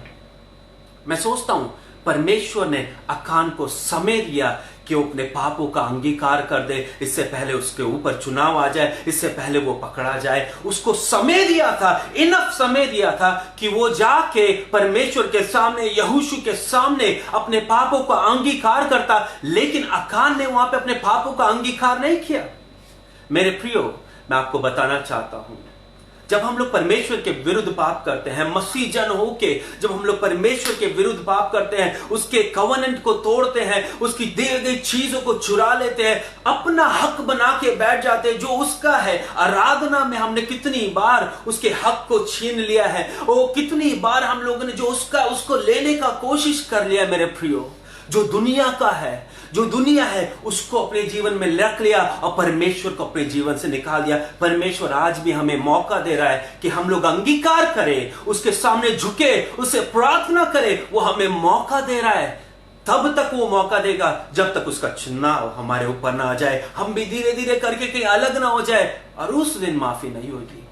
मैं सोचता हूं परमेश्वर ने अकान को समय दिया कि वो अपने पापों का अंगीकार कर दे, इससे पहले उसके ऊपर चुनाव आ जाए, इससे पहले वो पकड़ा जाए। उसको समय दिया था, इनफ समय दिया था कि वो जाके परमेश्वर के सामने, यहोशू के सामने अपने पापों का अंगीकार करता। लेकिन अकान ने वहां पे अपने पापों का अंगीकार नहीं किया। मेरे प्रियो, मैं आपको बताना चाहता हूं, जब हम लोग परमेश्वर के विरुद्ध पाप करते हैं, मसीह जन होके जब हम लोग परमेश्वर के विरुद्ध पाप करते हैं, उसके कवनेंट को तोड़ते हैं, उसकी दी गई चीजों को चुरा लेते हैं, अपना हक बना के बैठ जाते हैं जो उसका है। आराधना में हमने कितनी बार उसके हक को छीन लिया है। वो कितनी बार हम लोगों ने जो उसको लेने का कोशिश कर लिया। मेरे प्रियो, जो दुनिया का है, जो दुनिया है, उसको अपने जीवन में रख लिया और परमेश्वर को अपने जीवन से निकाल दिया। परमेश्वर आज भी हमें मौका दे रहा है कि हम लोग अंगीकार करें, उसके सामने झुके, उससे प्रार्थना करें। वो हमें मौका दे रहा है। तब तक वो मौका देगा जब तक उसका चुनाव हमारे ऊपर ना आ जाए, हम भी धीरे धीरे करके कहीं अलग ना हो जाए, और उस दिन माफी नहीं होगी।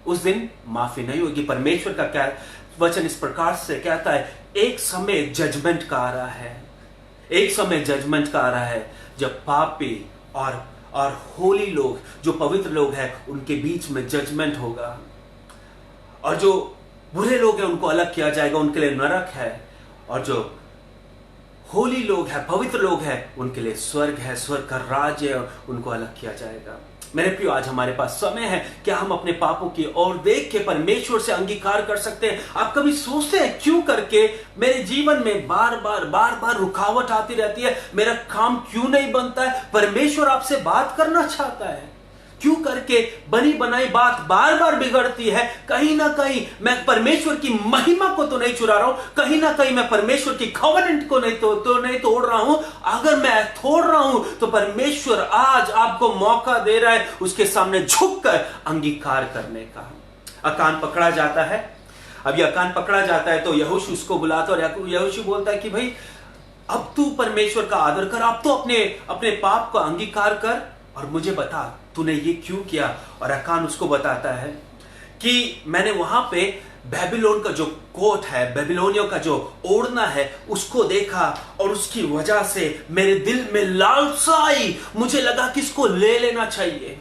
उस दिन माफी नहीं होगी। परमेश्वर का क्या वचन इस प्रकार से कहता है, एक समय जजमेंट का आ रहा है, एक समय जजमेंट का आ रहा है जब पापी और होली लोग, जो पवित्र लोग हैं, उनके बीच में जजमेंट होगा, और जो बुरे लोग हैं उनको अलग किया जाएगा, उनके लिए नरक है, और जो होली लोग हैं, पवित्र लोग हैं, उनके लिए स्वर्ग है, स्वर्ग का राज्य है, उनको अलग किया जाएगा। मेरे प्रियो, आज हमारे पास समय है, क्या हम अपने पापों की ओर देख के परमेश्वर से अंगीकार कर सकते हैं? आप कभी सोचते हैं क्यों करके मेरे जीवन में बार बार रुकावट आती रहती है, मेरा काम क्यों नहीं बनता है? परमेश्वर आपसे बात करना चाहता है। क्यों करके बनी बनाई बात बार बार बिगड़ती है? कहीं ना कहीं मैं परमेश्वर की महिमा को तो नहीं चुरा रहा हूं, कहीं ना कहीं मैं परमेश्वर की कॉवेनेंट को नहीं तोड़ रहा हूं। अगर मैं तोड़ रहा हूं तो परमेश्वर आज आपको मौका दे रहा है उसके सामने झुककर अंगीकार करने का। अकान पकड़ा जाता है। अब यह अकान पकड़ा जाता है तो यहोशू उसको बुलाता है और यहोशू बोलता है कि भाई अब तू परमेश्वर का आदर कर, अब तो अपने पाप का अंगीकार कर और मुझे बता तूने ये क्यों किया। और अकान उसको बताता है कि मैंने वहां पे बेबीलोन का जो कोट है, बेबीलोनियों का जो ओढ़ना है उसको देखा और उसकी वजह से मेरे दिल में लालसा आई, मुझे लगा कि इसको ले लेना चाहिए।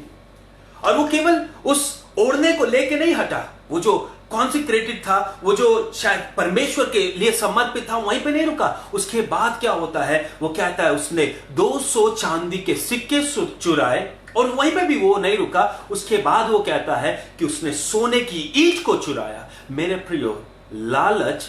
और वो केवल उस ओढ़ने को लेके नहीं हटा, वो जो कॉन्सिक्रेटेड था, वो जो शायद परमेश्वर के लिए समर्पित था, वहीं पे नहीं रुका। उसके बाद क्या होता है, वो कहता है उसने 200 चांदी के सिक्के चुराए और वहीं पे भी वो नहीं रुका। उसके बाद वो कहता है कि उसने सोने की ईंट को चुराया। मेरे प्रियो, लालच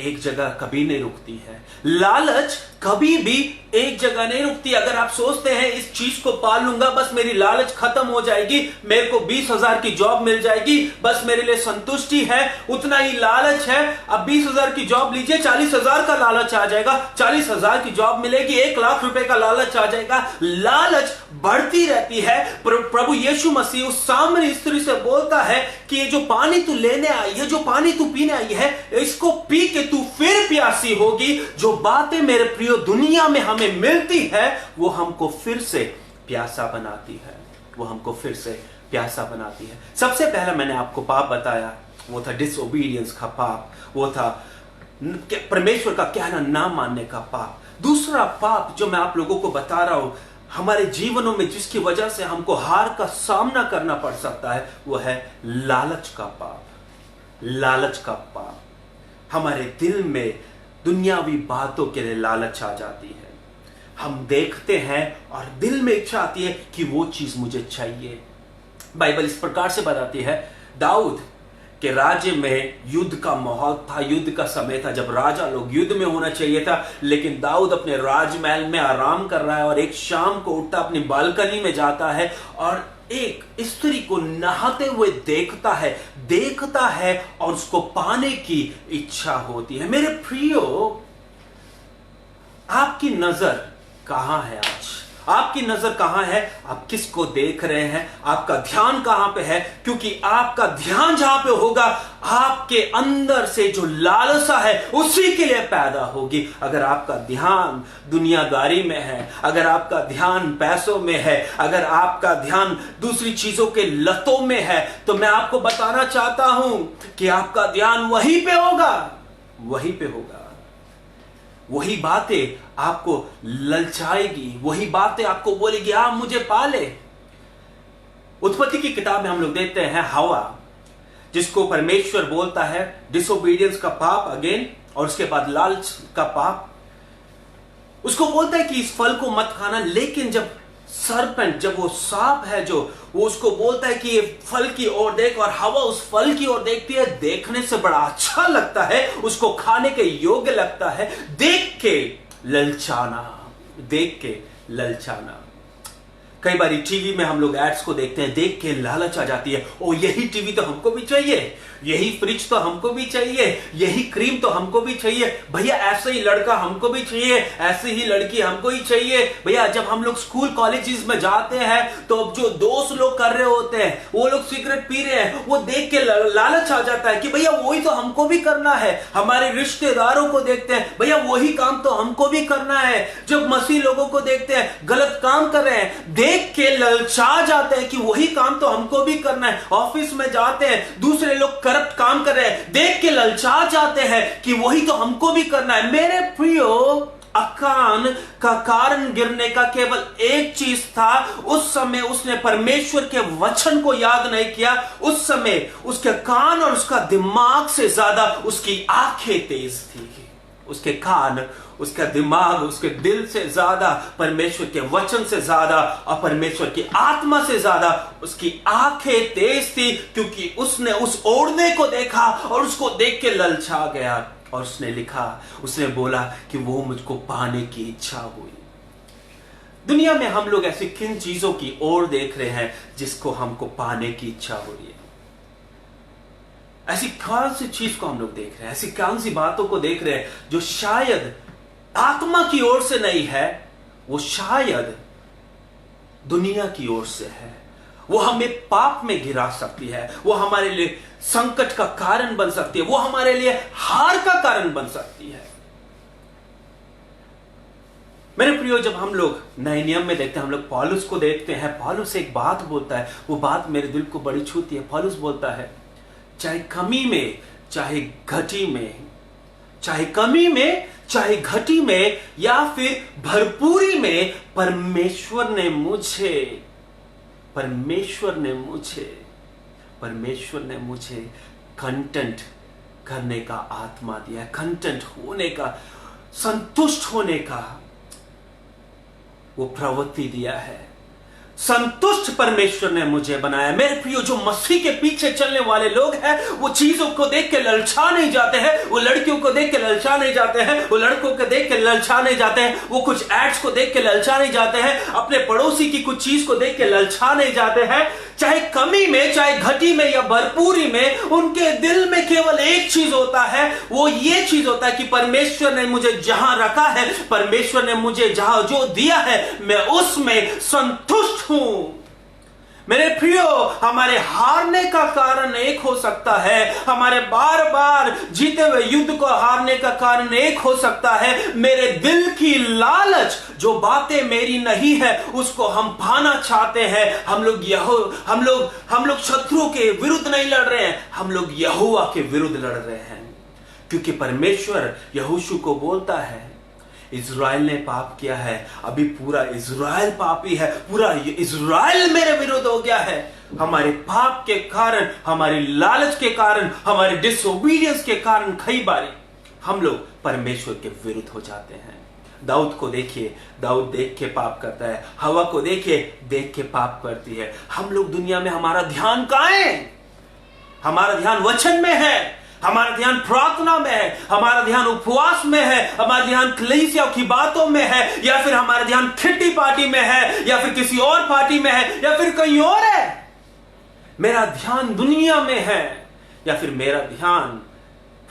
एक जगह कभी नहीं रुकती है। लालच कभी भी एक जगह नहीं रुकती। अगर आप सोचते हैं इस चीज को पाल लूंगा बस मेरी लालच खत्म हो जाएगी, मेरे को 20,000 की जॉब मिल जाएगी, बस मेरे लिए संतुष्टि है, उतना ही लालच है। अब 20,000 की जॉब लीजिए, 40,000 का लालच आ जाएगा, 40,000 की जॉब मिलेगी, 1,00,000 रुपए का लालच आ जाएगा। लालच बढ़ती रहती है। प्रभु यीशु मसीह उस सामरी स्त्री से बोलता है कि ये जो पानी तू लेने आई है, जो पानी तू पीने आई है, इसको पी के तू फिर प्यासी होगी। जो बातें मेरे प्रियो दुनिया में हमें मिलती है वो हमको फिर से प्यासा बनाती है, वो हमको फिर से प्यासा बनाती है। सबसे पहले मैंने आपको पाप बताया, वो था डिसओबीडियंस का पाप, वो था परमेश्वर का कहना ना मानने का पाप। दूसरा पाप जो मैं आप लोगों को बता रहा हूं हमारे जीवनों में जिसकी वजह से हमको हार का सामना करना पड़ सकता है, वो है लालच का पाप। लालच का पाप, हमारे दिल में दुनियावी बातों के लिए लालच आ जाती है। हम देखते हैं और दिल में इच्छा आती है कि वो चीज मुझे चाहिए। बाइबल इस प्रकार से बताती है, दाऊद के राज्य में युद्ध का माहौल था, युद्ध का समय था जब राजा लोग युद्ध में होना चाहिए था, लेकिन दाऊद अपने राजमहल में आराम कर रहा है और एक शाम को उठता अपनी बालकनी में जाता है और एक स्त्री को नहाते हुए देखता है और उसको पाने की इच्छा होती है। मेरे प्रियो, आपकी नजर कहां है आज? आपकी नजर कहां है? आप किसको देख रहे हैं? आपका ध्यान कहां पे है? क्योंकि आपका ध्यान जहां पे होगा, आपके अंदर से जो लालसा है उसी के लिए पैदा होगी। अगर आपका ध्यान दुनियादारी में है, अगर आपका ध्यान पैसों में है, अगर आपका ध्यान दूसरी चीजों के लतों में है, तो मैं आपको बताना चाहता हूं कि आपका ध्यान वहीं पे होगा, वहीं पे होगा। वही बातें आपको ललचाएगी, वही बातें आपको बोलेगी आप मुझे पाले। उत्पत्ति की किताब में हम लोग देखते हैं हवा, जिसको परमेश्वर बोलता है डिसोबीडियंस का पाप अगेन, और उसके बाद लालच का पाप। उसको बोलता है कि इस फल को मत खाना, लेकिन जब सरपेंट, जब वो सांप है जो, वो उसको बोलता है कि ये फल की ओर देख, और हवा उस फल की ओर देखती है, देखने से बड़ा अच्छा लगता है, उसको खाने के योग्य लगता है, देख के ललचाना, देख के ललचाना। कई बार टीवी में हम लोग एड्स को देखते हैं, देख के लालच आ जाती है, ओ यही टीवी तो हमको भी चाहिए, यही फ्रिज तो हमको भी चाहिए, यही क्रीम तो हमको भी चाहिए, भैया ऐसे ही लड़का हमको भी चाहिए, ऐसी ही लड़की हमको ही चाहिए। भैया जब हम लोग स्कूल कॉलेजेस में जाते हैं तो अब जो दोस्त लोग कर रहे होते हैं, वो लोग सिगरेट पी रहे हैं, वो देख के लालच आ जाता है कि भैया वही तो हमको भी करना है। हमारे रिश्तेदारों को देखते हैं, भैया वही काम तो हमको भी करना है। जब मसीह लोगों को देखते हैं गलत काम कर रहे हैं, देख के ललचा जाते हैं कि वही काम तो हमको भी करना है। ऑफिस में जाते हैं, दूसरे लोग करप्ट काम कर रहे हैं, देख के ललचा जाते हैं कि वही तो हमको भी करना है। मेरे प्रियो, अकान का कारण गिरने का केवल एक चीज था, उस समय उसने परमेश्वर के वचन को याद नहीं किया। उस समय उसके कान और उसका दिमाग से ज्यादा उसकी आंखें तेज थी। उसके कान, उसका दिमाग, उसके दिल से ज्यादा परमेश्वर के वचन से ज्यादा और परमेश्वर की आत्मा से ज्यादा उसकी आंखें तेज थी, क्योंकि उसने उस ओढ़ने को देखा और उसको देख के ललचा गया। और उसने लिखा, उसने बोला कि वो मुझको पाने की इच्छा हुई। दुनिया में हम लोग ऐसी किन चीजों की ओर देख रहे हैं जिसको हमको पाने की इच्छा हो रही है? ऐसी कौन सी चीज को हम लोग देख रहे हैं, ऐसी कौन सी बातों को देख रहे हैं जो शायद आत्मा की ओर से नहीं है, वो शायद दुनिया की ओर से है। वो हमें पाप में गिरा सकती है, वो हमारे लिए संकट का कारण बन सकती है, वो हमारे लिए हार का कारण बन सकती है। मेरे प्रियो, जब हम लोग नए नियम में देखते हैं, हम लोग पौलुस को देखते हैं, पौलुस एक बात बोलता है, वो बात मेरे दिल को बड़ी छूती है। पौलुस बोलता है, चाहे कमी में चाहे घटी में, चाहे कमी में चाहे घटी में या फिर भरपूरी में, परमेश्वर ने मुझे कंटेंट करने का आत्मा दिया है, कंटेंट होने का, संतुष्ट होने का वो प्रवृत्ति दिया है। संतुष्ट परमेश्वर ने मुझे बनाया। मेरे प्रियो, जो मसीह के पीछे चलने वाले लोग हैं, वो चीजों को देख के ललचा नहीं जाते हैं, वो लड़कियों को देख के ललचा नहीं जाते हैं, वो लड़कों को देख के ललचा नहीं जाते हैं, वो कुछ एड्स को देख के ललचा नहीं जाते हैं, अपने पड़ोसी की कुछ चीज को देख के ललचा नहीं जाते हैं। चाहे कमी में, चाहे घटी में या भरपूरी में, उनके दिल में केवल एक चीज होता है, वो ये चीज होता है कि परमेश्वर ने मुझे जहां रखा है, परमेश्वर ने मुझे जहां जो दिया है, मैं उसमें संतुष्ट हूं। मेरे प्रियो, हमारे हारने का कारण एक हो सकता है, हमारे बार बार जीते हुए युद्ध को हारने का कारण एक हो सकता है, मेरे दिल की लालच, जो बातें मेरी नहीं है उसको हम पाना चाहते हैं। हम लोग शत्रुओं के विरुद्ध नहीं लड़ रहे हैं, हम लोग यहोवा के विरुद्ध लड़ रहे हैं, क्योंकि परमेश्वर यहोशू को बोलता है, इज़राइल ने पाप किया है, अभी पूरा इज़राइल पापी है, पूरा इज़राइल मेरे विरुद्ध हो गया है। हमारे पाप के कारण, हमारी लालच के कारण, हमारे डिसोबीडियंस के कारण कई बार हम लोग परमेश्वर के विरुद्ध हो जाते हैं। दाऊद को देखिए, दाऊद देख के पाप करता है, हवा को देखिए, देख के पाप करती है। हम लोग दुनिया में, हमारा ध्यान कहां है? हमारा ध्यान वचन में है, हमारा ध्यान प्रार्थना में है, हमारा ध्यान उपवास में है, हमारा ध्यान कलीसिया की बातों में है, या फिर हमारा ध्यान किट्टी पार्टी में है, या फिर किसी और पार्टी में है, या फिर कहीं और है? मेरा ध्यान दुनिया में है या फिर मेरा ध्यान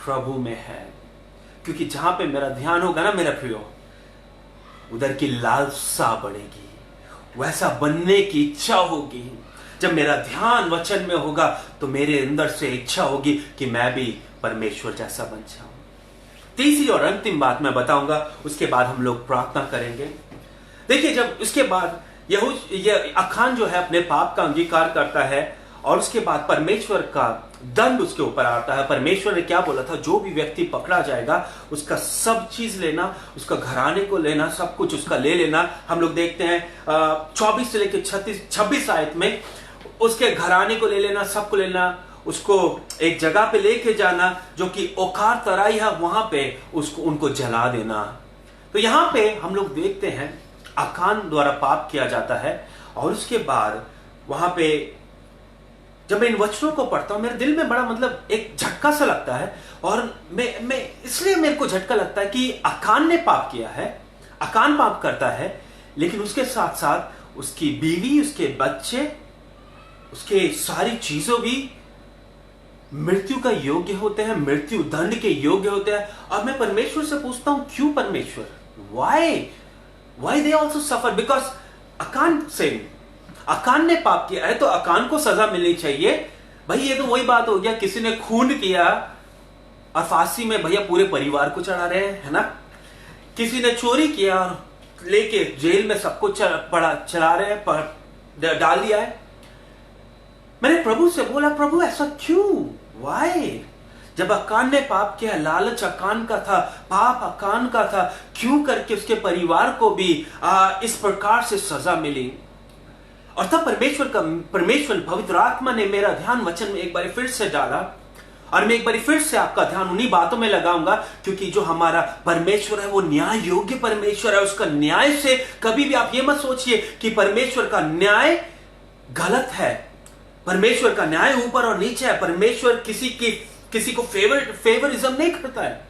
प्रभु में है? क्योंकि जहां पे मेरा ध्यान होगा ना मेरा प्रियो, उधर की लालसा बढ़ेगी, वैसा बनने की इच्छा होगी। जब मेरा ध्यान वचन में होगा तो मेरे अंदर से इच्छा होगी कि मैं भी परमेश्वर जैसा बन जाऊं। तीसरी और अंतिम बात मैं बताऊंगा, उसके बाद हम लोग प्रार्थना करेंगे। देखिए, जब उसके बाद अखान जो है अपने पाप का अंगीकार करता है और उसके बाद परमेश्वर का दंड उसके ऊपर आता है। परमेश्वर ने क्या बोला था? जो भी व्यक्ति पकड़ा जाएगा उसका सब चीज लेना, उसका घराने को लेना, सब कुछ उसका ले लेना। हम लोग देखते हैं 24 से लेकर 26 आयत में, उसके घराने को ले लेना, सबको लेना, उसको एक जगह पे लेके जाना जो कि ओकार तराई है, वहां पे उनको जला देना। तो यहां पे हम लोग देखते हैं अकान द्वारा पाप किया जाता है। और उसके बाद वहां पे जब मैं इन वचनों को पढ़ता हूं, मेरे दिल में बड़ा मतलब एक झटका सा लगता है। और मैं इसलिए मेरे को झटका लगता है कि अकान ने पाप किया है, अकान पाप करता है, लेकिन उसके साथ साथ उसकी बीवी, उसके बच्चे, उसके सारी चीजों भी मृत्यु का योग्य होते हैं, मृत्यु दंड के योग्य होते हैं। और मैं परमेश्वर से पूछता हूं, क्यों परमेश्वर? Why they also suffer? Because अकान ने पाप किया है तो अकान को सजा मिलनी चाहिए। भाई, ये तो वही बात हो गया, किसी ने खून किया और फांसी में भैया पूरे परिवार को चढ़ा रहे हैं, है ना? किसी ने चोरी किया और लेके जेल में सबको चला रहे हैं, डाल दिया है। मैंने प्रभु से बोला, प्रभु ऐसा क्यों? वाई? जब अकान ने पाप किया, लालच अकान का था, पाप अकान का था, क्यों करके उसके परिवार को भी इस प्रकार से सजा मिली? और तब परमेश्वर पवित्र आत्मा ने मेरा ध्यान वचन में एक बार फिर से डाला। और मैं एक बार फिर से आपका ध्यान उन्हीं बातों में लगाऊंगा, क्योंकि जो हमारा परमेश्वर है वो न्याय योग्य परमेश्वर है। उसका न्याय से कभी भी आप ये मत सोचिए कि परमेश्वर का न्याय गलत है। परमेश्वर का न्याय ऊपर और नीचे है। परमेश्वर किसी को फेवरिज्म नहीं करता है।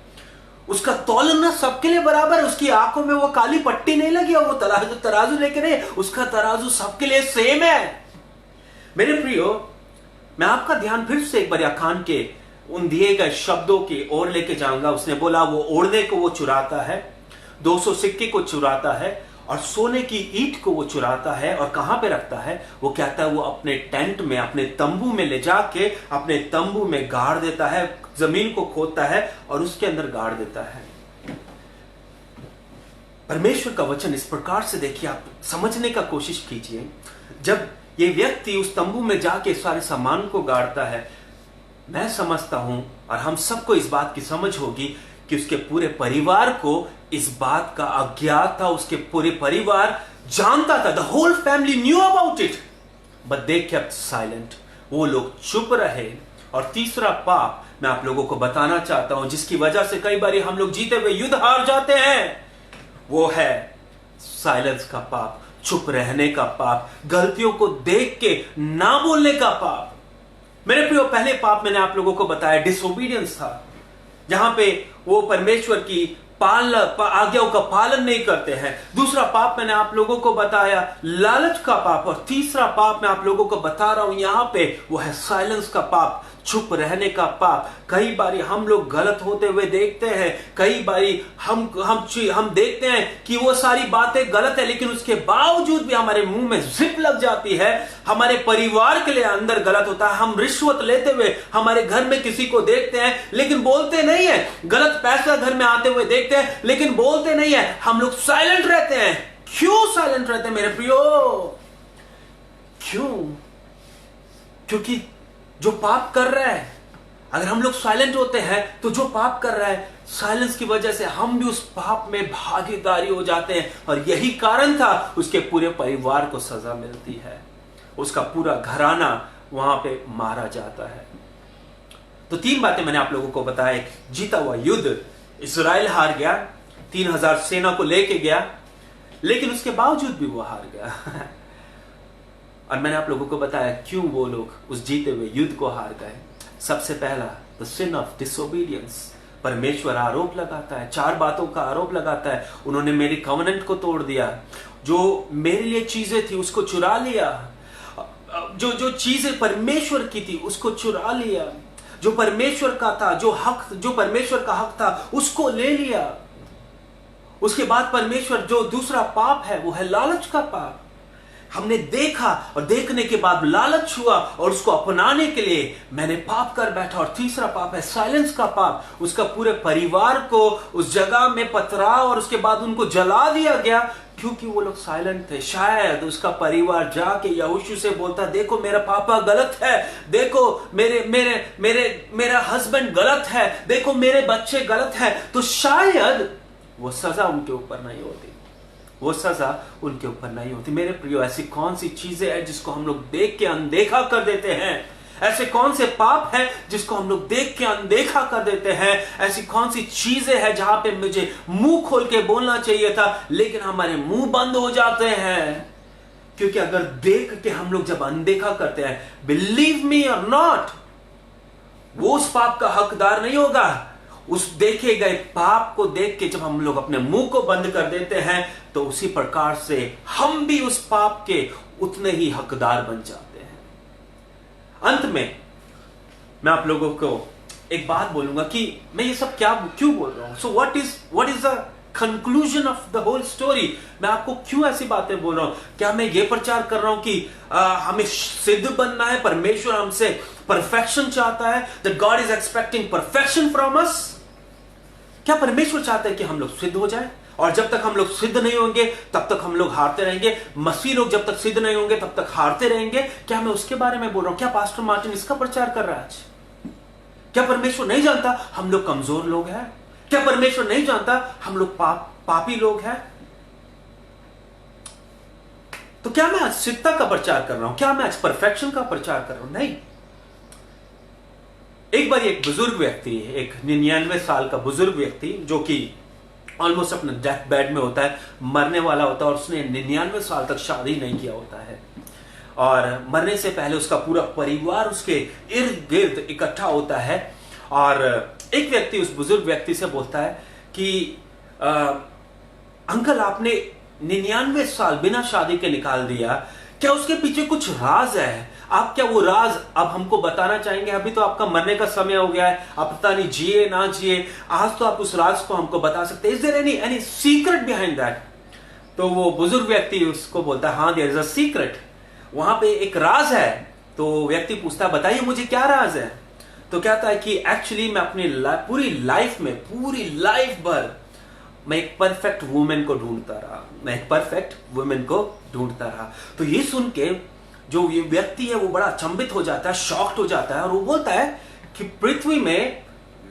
उसका तौलना सबके लिए बराबर है, उसकी आंखों में वो काली पट्टी नहीं लगी और वो तराजू लेके नहीं, उसका तराजू सबके लिए सेम है। मेरे प्रियो, मैं आपका ध्यान फिर से एक बार याकान के उन दिए गए शब्दों की ओर लेके जाऊंगा। उसने बोला वो ओढ़ने को वो चुराता है, 200 सिक्के को चुराता है और सोने की ईंट को वो चुराता है और कहां पे रखता है? वो कहता है वो अपने टेंट में, अपने तंबू में ले जाके अपने तंबू में गाड़ देता है, जमीन को खोदता है और उसके अंदर गाड़ देता है। परमेश्वर का वचन इस प्रकार से देखिए, आप समझने का कोशिश कीजिए। जब ये व्यक्ति उस तंबू में जाके सारे सामान को गाड़ता है, मैं समझता हूं और हम सबको इस बात की समझ होगी कि उसके पूरे परिवार को इस बात का अज्ञात था। उसके पूरे परिवार जानता था, the whole family knew about it, but they kept silent. वो लोग चुप रहे। और तीसरा पाप मैं आप लोगों को बताना चाहता हूं, जिसकी वजह से कई बार हम लोग जीते हुए युद्ध हार जाते हैं, वो है साइलेंस का पाप, चुप रहने का पाप, गलतियों को देख के ना बोलने का पाप। मेरे प्रियो, पहले पाप मैंने आप लोगों को बताया डिसोबीडियंस था, जहां पे वो परमेश्वर की आज्ञाओं का पालन नहीं करते हैं। दूसरा पाप मैंने आप लोगों को बताया लालच का पाप, और तीसरा पाप मैं आप लोगों को बता रहा हूं यहां पे, वो है साइलेंस का पाप, चुप रहने का पाप। कई बारी हम लोग गलत होते हुए देखते हैं, कई बारी हम देखते हैं कि वो सारी बातें गलत है, लेकिन उसके बावजूद भी हमारे मुंह में जिप लग जाती है। हमारे परिवार के लिए अंदर गलत होता है, हम रिश्वत लेते हुए हमारे घर में किसी को देखते हैं लेकिन बोलते नहीं है, गलत पैसा घर में आते हुए देखते हैं लेकिन बोलते नहीं है, हम लोग साइलेंट रहते हैं। क्यों साइलेंट रहते हैं मेरे प्रियो? क्यों? क्योंकि जो पाप कर रहा है, अगर हम लोग साइलेंट होते हैं तो जो पाप कर रहा है, साइलेंस की वजह से हम भी उस पाप में भागीदारी हो जाते हैं, और यही कारण था उसके पूरे परिवार को सजा मिलती है, उसका पूरा घराना वहां पे मारा जाता है। तो 3 बातें मैंने आप लोगों को बताया। एक, जीता हुआ युद्ध, इस्राएल हार गया, 3000 सेना को लेके गया, लेकिन उसके बावजूद भी वो हार गया। और मैंने आप लोगों को बताया क्यों वो लोग उस जीते हुए युद्ध को हार गए। सबसे पहला, द सिन ऑफ डिसोबीडियंस। परमेश्वर आरोप लगाता है, 4 बातों का आरोप लगाता है। उन्होंने मेरी कवनेंट को तोड़ दिया, जो मेरे लिए चीजें थी उसको चुरा लिया, जो चीजें परमेश्वर की थी उसको चुरा लिया, जो परमेश्वर का था, जो परमेश्वर का हक था उसको ले लिया। उसके बाद परमेश्वर, जो दूसरा पाप है वो है लालच का पाप। हमने देखा और देखने के बाद लालच हुआ और उसको अपनाने के लिए मैंने पाप कर बैठा। और तीसरा पाप है साइलेंस का पाप। उसका पूरे परिवार को उस जगह में पथरा और उसके बाद उनको जला दिया गया क्योंकि वो लोग साइलेंट थे। शायद उसका परिवार जाके यहोशू से बोलता, देखो मेरा पापा गलत है, देखो मेरा हस्बैंड गलत है, देखो मेरे बच्चे गलत हैं, तो शायद वो सजा उनके ऊपर नहीं होती, वो सजा उनके ऊपर नहीं होती। मेरे प्रियो, ऐसी कौन सी चीजें हैं जिसको हम लोग देख के अनदेखा कर देते हैं? ऐसे कौन से पाप हैं जिसको हम लोग देख के अनदेखा कर देते हैं? ऐसी कौन सी चीजें हैं जहां पे मुझे मुंह खोल के बोलना चाहिए था लेकिन हमारे मुंह बंद हो जाते हैं? क्योंकि अगर देख के हम लोग जब अनदेखा करते हैं, बिलीव मी और नॉट, वो उस पाप का हकदार नहीं होगा। उस देखे गए पाप को देख के जब हम लोग अपने मुंह को बंद कर देते हैं तो उसी प्रकार से हम भी उस पाप के उतने ही हकदार बन जाते हैं। अंत में मैं आप लोगों को एक बात बोलूंगा कि मैं ये सब क्यों बोल रहा हूं। So what is the conclusion of the whole story? मैं आपको क्यों ऐसी बातें बोल रहा हूं? क्या मैं ये प्रचार कर रहा हूं कि हमें सिद्ध बनना है, परमेश्वर हमसे परफेक्शन चाहता है, that God is expecting perfection from us? क्या परमेश्वर चाहता है कि हम लोग सिद्ध हो जाए? और जब तक हम लोग सिद्ध नहीं होंगे तब तक हम लोग हारते रहेंगे। मसीह लोग जब तक सिद्ध नहीं होंगे तब तक हारते रहेंगे। क्या मैं उसके बारे में बोल रहा हूं? क्या पास्टर मार्टिन इसका प्रचार कर रहा है आज? क्या परमेश्वर नहीं जानता हम लोग कमजोर लोग हैं? क्या परमेश्वर नहीं जानता हम लोग पापी लोग हैं? तो क्या मैं आज सिद्धता का प्रचार कर रहा हूं? क्या मैं आज परफेक्शन का प्रचार कर रहा हूं? नहीं। एक बार एक बुजुर्ग व्यक्ति, एक 99 साल का बुजुर्ग व्यक्ति जो कि ऑलमोस्ट अपने डेथ बेड में होता है, मरने वाला होता है, और उसने 99 साल तक शादी नहीं किया होता है, और मरने से पहले उसका पूरा परिवार उसके इर्द गिर्द इकट्ठा होता है, और एक व्यक्ति उस बुजुर्ग व्यक्ति से बोलता है कि अंकल आपने 99 साल बिना शादी के निकाल दिया, क्या उसके पीछे कुछ राज है? आप क्या वो राज अब हमको बताना चाहेंगे? अभी तो आपका मरने का समय हो गया है, आप पता नहीं जिए ना जिए, आज तो आप उस राज को हमको बता सकते हैं। Is there any secret behind that? तो वो बुजुर्ग व्यक्ति उसको बोलता है, हाँ देयर इज अ सीक्रेट, वहां पे एक राज है। तो व्यक्ति पूछता है, बताइए मुझे क्या राज है? तो कहता है कि एक्चुअली मैं अपनी पूरी लाइफ भर मैं एक परफेक्ट वुमेन को ढूंढता रहा। तो ये सुन के जो ये व्यक्ति है वो बड़ा अचंभित हो जाता है, शॉक्ड हो जाता है, और वो बोलता है कि पृथ्वी में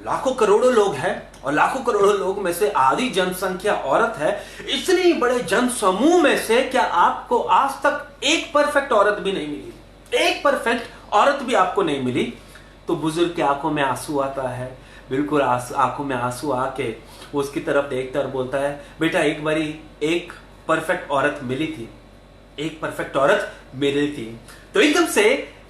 लाखों करोड़ों लोग हैं और लाखों करोड़ों लोग में से आधी जनसंख्या औरत है। इतनी बड़े जन समूह में से क्या आपको आज तक एक परफेक्ट औरत भी नहीं मिली? एक परफेक्ट औरत भी आपको नहीं मिली? तो बुजुर्ग की आंखों में आंसू आता है, बिल्कुल आंखों में आंसू आके वो उसकी तरफ देखता है और बोलता है, बेटा एक बारी एक परफेक्ट औरत मिली थी, एक परफेक्ट औरत मिली थी। तो एकदम से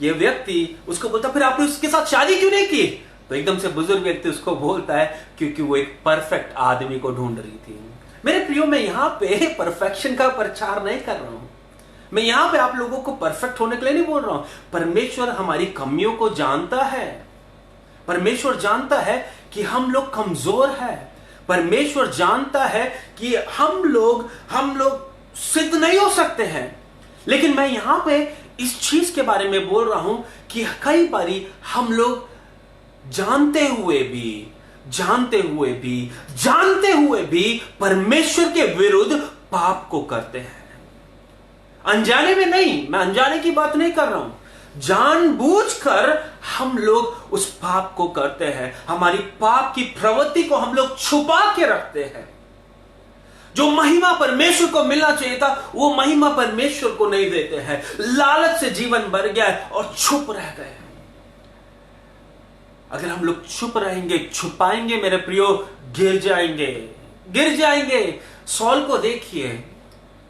ये व्यक्ति उसको बोलता, फिर आपने उसके साथ शादी क्यों नहीं की? तो एकदम से बुजुर्ग व्यक्ति उसको बोलता है, क्योंकि वो एक परफेक्ट आदमी को ढूंढ रही थी। मेरे प्रियो, मैं यहां पे परफेक्शन का प्रचार नहीं कर रहा हूं, मैं यहां पे आप लोगों को परफेक्ट होने के लिए नहीं बोल रहा हूं। परमेश्वर हमारी कमियों को जानता है, परमेश्वर जानता है कि हम लोग कमजोर हैं, परमेश्वर जानता है कि हम लोग सिद्ध नहीं हो सकते हैं। लेकिन मैं यहां पे इस चीज के बारे में बोल रहा हूं कि कई बारी हम लोग जानते हुए भी परमेश्वर के विरुद्ध पाप को करते हैं। अनजाने में नहीं, मैं अनजाने की बात नहीं कर रहा हूं, जानबूझकर हम लोग उस पाप को करते हैं। हमारी पाप की प्रवृत्ति को हम लोग छुपा के रखते हैं। जो महिमा परमेश्वर को मिलना चाहिए था, वो महिमा परमेश्वर को नहीं देते हैं। लालच से जीवन भर गया है और छुप रह गए। अगर हम लोग छुप रहेंगे, छुपाएंगे, मेरे प्रियो, गिर जाएंगे। सॉल को देखिए,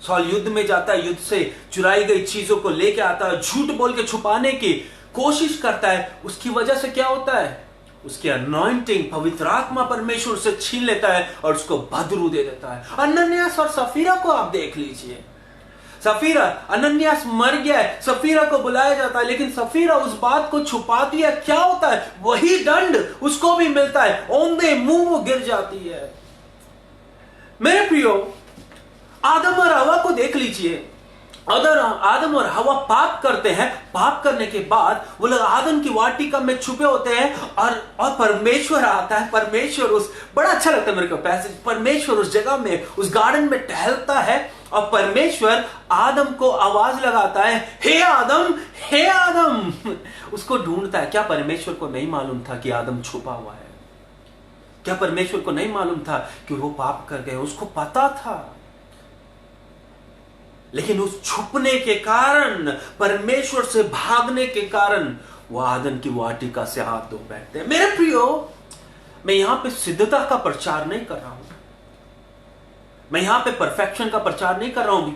सॉल युद्ध में जाता है, युद्ध से चुराई गई चीजों को लेके आता है, झूठ बोल के छुपाने की कोशिश करता है। उसकी वजह से क्या होता है? उसकी अनॉइंटिंग, पवित्र आत्मा परमेश्वर से छीन लेता है और उसको बदरू दे देता है। अनन्यास और सफीरा को आप देख लीजिए। सफीरा, अनन्यास मर गया है, सफीरा को बुलाया जाता है, लेकिन सफीरा उस बात को छुपाती है। क्या होता है? वही दंड उसको भी मिलता है, औंधे मुंह वो गिर जाती है। मेरे प्रियो, आदम और हवा को देख लीजिए। अगर आदम और हवा पाप करते हैं, पाप करने के बाद वो लोग आदम की वाटिका में छुपे होते हैं और परमेश्वर आता है। परमेश्वर उस, बड़ा अच्छा लगता है मेरे को पैसेज, परमेश्वर उस जगह में, उस गार्डन में टहलता है और परमेश्वर आदम को आवाज लगाता है, हे आदम, उसको ढूंढता है। क्या परमेश्वर को नहीं मालूम था कि आदम छुपा हुआ है? क्या परमेश्वर को नहीं मालूम था कि वो पाप कर गए? उसको पता था, लेकिन उस छुपने के कारण, परमेश्वर से भागने के कारण वो आदम की वाटिका से हाथ धो बैठते हैं। मेरे प्रियो, मैं यहां पे सिद्धता का प्रचार नहीं कर रहा हूं, मैं यहां पे परफेक्शन का प्रचार नहीं कर रहा हूं।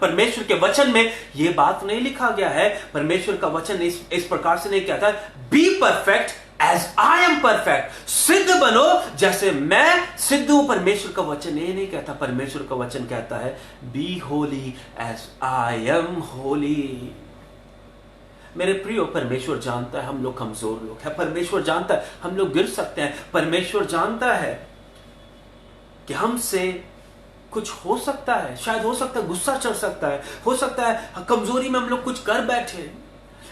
परमेश्वर के वचन में यह बात नहीं लिखा गया है। परमेश्वर का वचन इस प्रकार से नहीं कहता, be perfect as I am perfect, सिद्ध बनो जैसे मैं सिद्ध हूं। परमेश्वर का वचन ये नहीं कहता। परमेश्वर का वचन कहता है, be holy as I am holy. मेरे प्रियो, परमेश्वर जानता है हम लोग कमजोर लोग हैं। परमेश्वर जानता है हम लोग गिर सकते हैं। परमेश्वर जानता है कि हमसे कुछ हो सकता है, शायद हो सकता है गुस्सा चढ़ सकता है, हो सकता है कमजोरी में हम लोग कुछ कर बैठे,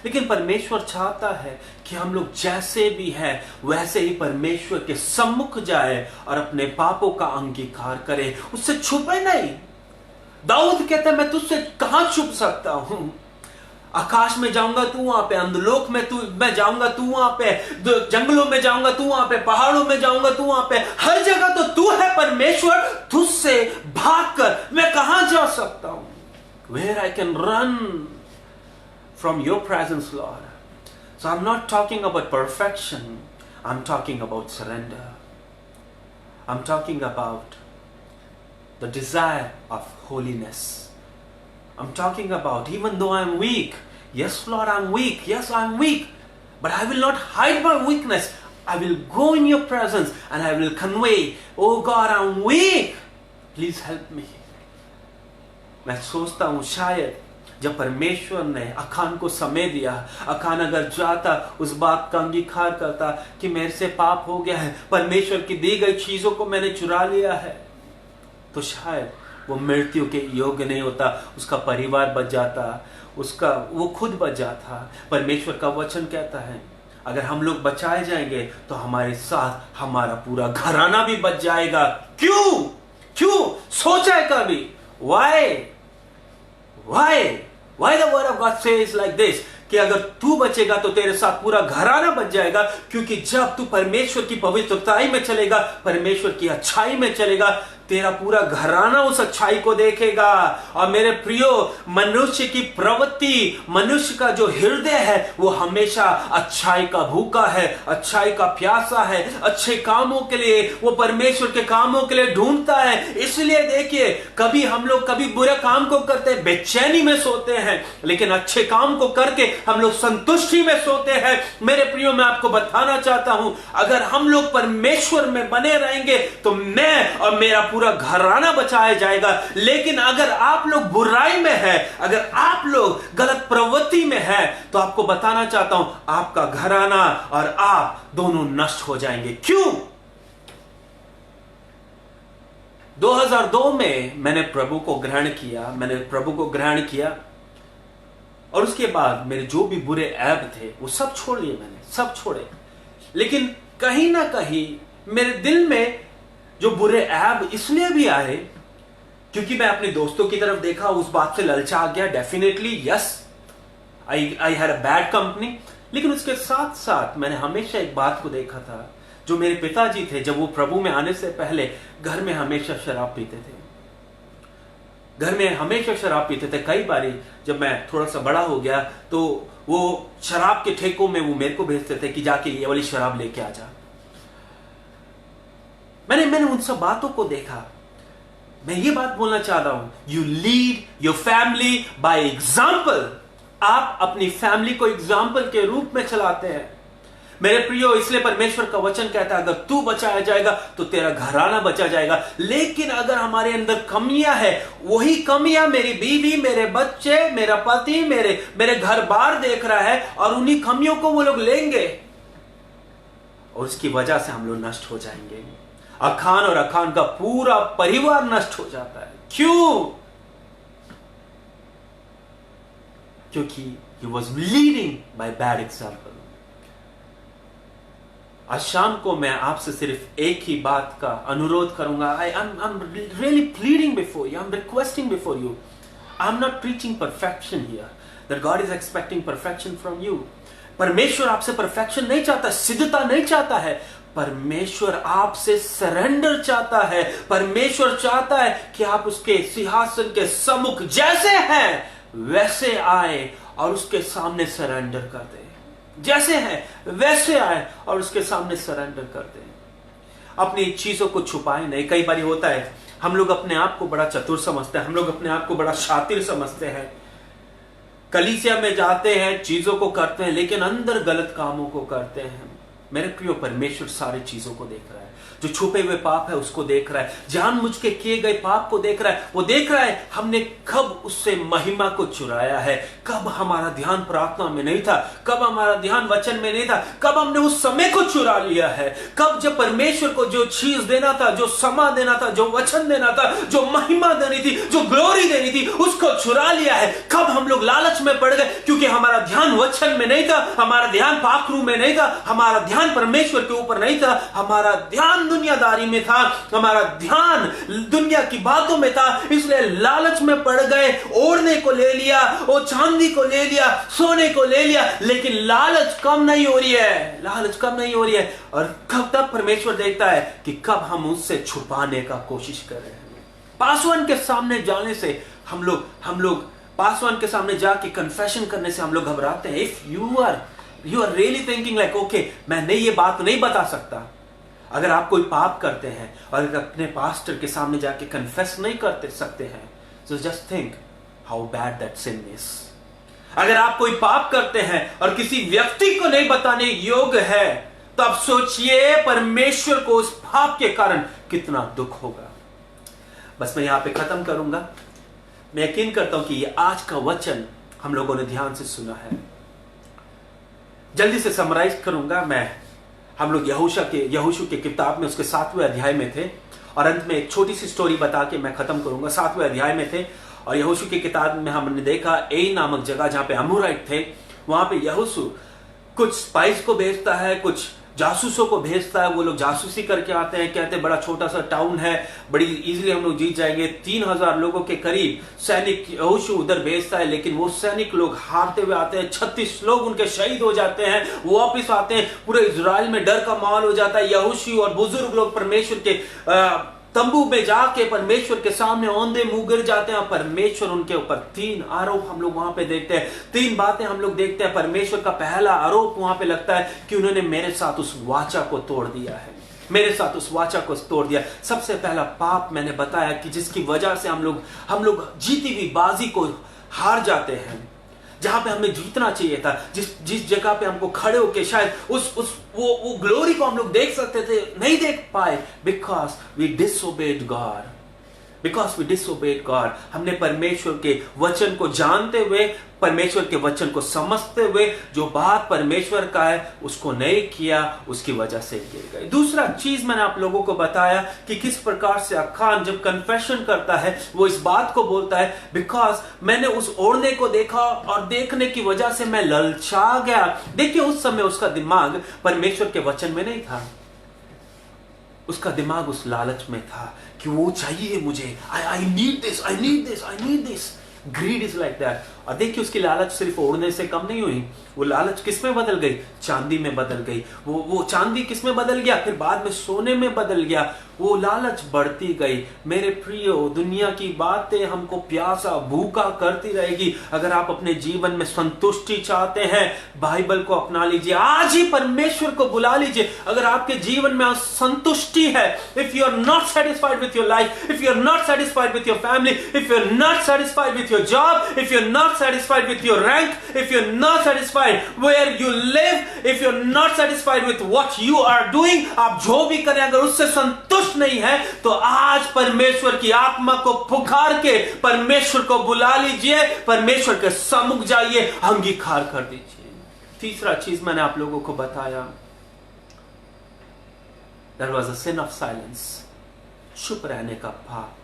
लेकिन परमेश्वर चाहता है कि हम लोग जैसे भी हैं वैसे ही परमेश्वर के सम्मुख जाए और अपने पापों का अंगीकार करे, उससे छुपे नहीं। दाऊद कहता है, मैं तुझसे कहां छुप सकता हूं? आकाश में जाऊंगा तू वहां पे, अंधलोक में मैं जाऊंगा तू वहां पे, जंगलों में जाऊंगा तू वहां पे, पहाड़ों में जाऊंगा तू वहां पे, हर जगह तो तू है परमेश्वर। तुझसे भागकर मैं कहां जा सकता हूं? Where I can run from your presence, Lord. So I'm not talking about perfection, I'm talking about surrender. I'm talking about the desire of holiness. I'm talking about, even though I'm weak, yes Lord, I'm weak, yes I'm weak, but I will not hide my weakness. I will go in your presence and I will convey, oh God, I'm weak. Please help me. मैं सोचता हूं शायद जब परमेश्वर ने अखान को समय दिया, अखान अगर जाता उस बात का अंगीकार करता कि मेरे से पाप हो गया है, परमेश्वर की दी गई चीजों को मैंने चुरा लिया है, तो शायद वो मृत्यु के योग्य नहीं होता, उसका परिवार बच जाता, उसका वो खुद बच जाता। परमेश्वर का वचन कहता है अगर हम लोग बचाए जाएंगे तो हमारे साथ हमारा पूरा घराना भी बच जाएगा। क्यों क्यों सोचा है कभी? Why the word of God says like this कि अगर तू बचेगा तो तेरे साथ पूरा घराना बच जाएगा, क्योंकि जब तू परमेश्वर की पवित्रताई में चलेगा, परमेश्वर की अच्छाई में चलेगा, तेरा पूरा घराना उस अच्छाई को देखेगा। और मेरे प्रियो, मनुष्य की प्रवृत्ति, मनुष्य का जो हृदय है वो हमेशा अच्छाई का भूखा है, अच्छाई का प्यासा है, अच्छे कामों के लिए, वो परमेश्वर के कामों के लिए ढूंढता है। इसलिए देखिए, कभी हम लोग कभी बुरे काम को करते बेचैनी में सोते हैं, लेकिन अच्छे काम को करके हम लोग संतुष्टि में सोते हैं। मेरे प्रियो, मैं आपको बताना चाहता हूं, अगर हम लोग परमेश्वर में बने रहेंगे तो मैं और मेरा पूरा घराना बचाया जाएगा। लेकिन अगर आप लोग बुराई में है, अगर आप लोग गलत प्रवृत्ति में है, तो आपको बताना चाहता हूं आपका घराना और आप दोनों नष्ट हो जाएंगे। क्यों? 2002 में मैंने प्रभु को ग्रहण किया और उसके बाद मेरे जो भी बुरे ऐब थे वो सब छोड़ लिए, मैंने सब छोड़े। लेकिन कहीं ना कहीं मेरे दिल में जो बुरे ऐब इसलिए भी आए क्योंकि मैं अपने दोस्तों की तरफ देखा, उस बात से ललचा गया। Definitely yes, I had a bad company. लेकिन उसके साथ साथ मैंने हमेशा एक बात को देखा था, जो मेरे पिताजी थे, जब वो प्रभु में आने से पहले घर में हमेशा शराब पीते थे। कई बारी जब मैं थोड़ा सा बड़ा हो गया तो वो शराब के ठेकों में वो मेरे को भेजते थे कि जाके ये वाली शराब लेके आ जा। मैंने उन सब बातों को देखा। मैं ये बात बोलना चाह रहा हूं, you lead your family by example. आप अपनी फैमिली को एग्जाम्पल के रूप में चलाते हैं। मेरे प्रियो, इसलिए परमेश्वर का वचन कहता है अगर तू बचाया जाएगा तो तेरा घराना बचा जाएगा। लेकिन अगर हमारे अंदर कमियां है, वही कमियां मेरी बीवी, मेरे बच्चे, मेरा पति, मेरे घर बार देख रहा है और उन्हीं कमियों को वो लोग लेंगे और उसकी वजह से हम लोग नष्ट हो जाएंगे। अखान और अखान का पूरा परिवार नष्ट हो जाता है। क्यों? क्योंकि he was leading by bad example। आज शाम को मैं आपसे सिर्फ एक ही बात का अनुरोध करूंगा। I'm really pleading before you, I'm requesting before you। I'm not preaching perfection here, that God is expecting perfection from you। परमेश्वर आपसे परफेक्शन नहीं चाहता, सिद्धता नहीं चाहता है। परमेश्वर आपसे सरेंडर चाहता है। परमेश्वर चाहता है कि आप उसके सिंहासन के सम्मुख जैसे हैं वैसे आए और उसके सामने सरेंडर कर दें। जैसे हैं वैसे आए और उसके सामने सरेंडर कर दें। अपनी चीजों को छुपाए नहीं। कई बार होता है हम लोग अपने आप को बड़ा चतुर समझते हैं, हम लोग अपने आप को बड़ा शातिर समझते हैं, कलीसिया में जाते हैं, चीजों को करते हैं, लेकिन अंदर गलत कामों को करते हैं। मेरे प्रियो, परमेश्वर सारी चीजों को देख रहा है। जो छुपे हुए पाप है उसको देख रहा है, जानबूझ के किए गए पाप को देख रहा है। वो देख रहा है हमने कब उससे महिमा को चुराया है, कब हमारा ध्यान प्रार्थना में नहीं था, कब हमारा ध्यान वचन में नहीं था, कब हमने उस समय को चुरा लिया है, कब जब परमेश्वर को जो चीज देना था, जो समा देना था, जो वचन देना था, जो महिमा देनी थी, जो ग्लोरी देनी थी, उसको चुरा लिया है। कब हम लोग लालच में पड़ गए क्योंकि हमारा ध्यान वचन में नहीं था, हमारा ध्यान पाखरू में नहीं था, हमारा ध्यान परमेश्वर के ऊपर नहीं था, हमारा ध्यान दुनियादारी में था, हमारा ध्यान दुनिया की बातों में था। इसलिए लालच में पड़ गए, ओढ़ने को ले लिया, वो चांदी को ले लिया, सोने को ले लिया, लेकिन लालच कम नहीं हो रही है, लालच कम नहीं हो रही है। और कब तक परमेश्वर देखता है कि कब हम उससे छुपाने का कोशिश कर रहे हैं। पासवान के सामने जाने से हम लोग पासवान के सामने जाके कन्फेशन करने से हम लोग घबराते हैं। If you are really thinking like okay, मैं नहीं ये बात नहीं बता सकता। अगर आप कोई पाप करते हैं और अपने पास्टर के सामने जाके कन्फेस नहीं करते सकते हैं, so just think how bad that sin is। अगर आप कोई पाप करते हैं और किसी व्यक्ति को नहीं बताने योग्य है, तो अब सोचिए परमेश्वर को उस पाप के कारण कितना दुख होगा। बस मैं यहां पे खत्म करूंगा। मैं यकीन करता हूं कि ये आज का वचन हम लोगों ने ध्यान से सुना है। जल्दी से समराइज करूंगा मैं। हम लोग यहोशू के किताब में उसके 7वें अध्याय में थे और अंत में एक छोटी सी स्टोरी बता के मैं खत्म करूंगा। 7वें अध्याय में थे और यहोशू की किताब में हमने देखा ए नामक जगह जहां पे अमोराइट थे, वहां पे यहोशू कुछ स्पाइस को भेजता है, कुछ जासूसों को भेजता है। वो लोग जासूसी करके आते हैं, कहते हैं बड़ा छोटा सा टाउन है, बड़ी इजीली हम लोग जीत जाएंगे। 3000 लोगों के करीब सैनिक यहोशू उधर भेजता है, लेकिन वो सैनिक लोग हारते हुए आते हैं। 36 लोग उनके शहीद हो जाते हैं। वो वापिस आते हैं, पूरे इजराइल में डर का माहौल हो जाता है। यहोशू और बुजुर्ग लोग परमेश्वर के तंबू में जाके परमेश्वर के सामने औंधे मुंह गिर जाते हैं। परमेश्वर उनके ऊपर 3 आरोप हम लोग वहां पे देखते हैं, 3 बातें हम लोग देखते हैं। परमेश्वर का पहला आरोप वहां पे लगता है कि उन्होंने मेरे साथ उस वाचा को तोड़ दिया है, मेरे साथ उस वाचा को तोड़ दिया। सबसे पहला पाप मैंने बताया कि जिसकी वजह से हम लोग जीती हुई बाजी को हार जाते हैं। जहां पे हमें जीतना चाहिए था, जिस जगह पे हमको खड़े होके शायद वो ग्लोरी को हम लोग देख सकते थे, नहीं देख पाए। Because we disobeyed God. हमने परमेश्वर के वचन को जानते हुए, परमेश्वर के वचन को समझते हुए जो बात परमेश्वर का है उसको नहीं किया, उसकी वजह से गिर गए। दूसरा चीज मैंने आप लोगों को बताया कि किस प्रकार से अखान जब कन्फेशन करता है वो इस बात को बोलता है, बिकॉज मैंने उस ओढ़ने को देखा और देखने की वजह से मैं ललचा गया। देखिए उस समय उसका दिमाग परमेश्वर के वचन में नहीं था, उसका दिमाग उस लालच में था कि वो चाहिए मुझे, I need this. Grid is like that. और देखिए उसकी लालच सिर्फ ओढ़ने से कम नहीं हुई, वो लालच किस में बदल गई? चांदी में बदल गई। वो चांदी किस में बदल गया? फिर बाद में सोने में बदल गया। वो लालच बढ़ती गई। मेरे प्रियो, दुनिया की बातें हमको प्यासा भूखा करती रहेगी। अगर आप अपने जीवन में संतुष्टि चाहते हैं, बाइबल को अपना लीजिए, आज ही परमेश्वर को बुला लीजिए। अगर आपके जीवन में असंतुष्टि है, if you are not satisfied with your life, if you are not satisfied with your family, if you are not satisfied with your job, if you're not satisfied with your rank, if you're not satisfied where you live, if you're not satisfied with what you are doing, आप जो भी करें अगर उससे संतुष्ट नहीं है तो आज परमेश्वर की आत्मा को पुकार के परमेश्वर को बुला लीजिए, परमेश्वर के सम्मुख जाइए, अंगीकार कर दीजिए। तीसरा चीज मैंने आप लोगों को बताया, there was a sin of silence, चुप रहने का पाप।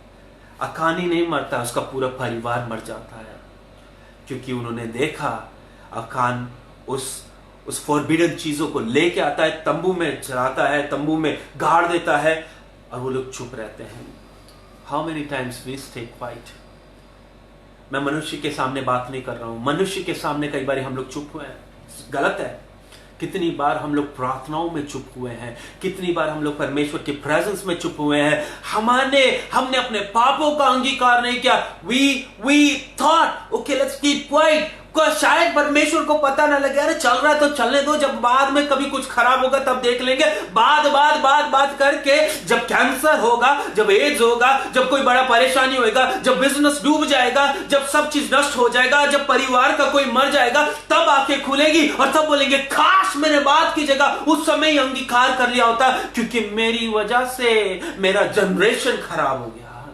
अकानी नहीं मरता, उसका पूरा परिवार मर जाता है, क्योंकि उन्होंने देखा अकान उस फॉरबिडन चीजों को लेके आता है, तंबू में चढ़ाता है, तंबू में गाड़ देता है और वो लोग चुप रहते हैं। How many times we stay quiet. मैं मनुष्य के सामने बात नहीं कर रहा हूं, मनुष्य के सामने कई बार हम लोग चुप हुए हैं, गलत है। कितनी बार हम लोग प्रार्थनाओं में चुप हुए हैं, कितनी बार हम लोग परमेश्वर के प्रेजेंस में चुप हुए हैं। हमने अपने पापों का अंगीकार नहीं किया। We thought okay let's keep quiet. शायद परमेश्वर को पता ना लगे, अरे चल रहा है तो चलने दो, जब बाद में कभी कुछ खराब होगा तब देख लेंगे। बात करके जब कैंसर होगा, जब एड्स होगा, जब कोई बड़ा परेशानी होगा, जब बिजनेस डूब जाएगा, जब सब चीज नष्ट हो जाएगा, जब परिवार का कोई मर जाएगा, तब आंखें खुलेगी और तब बोलेंगे काश मैंने बात की जगह उस समय ही अंगीकार कर लिया होता, क्योंकि मेरी वजह से मेरा जनरेशन खराब हो गया,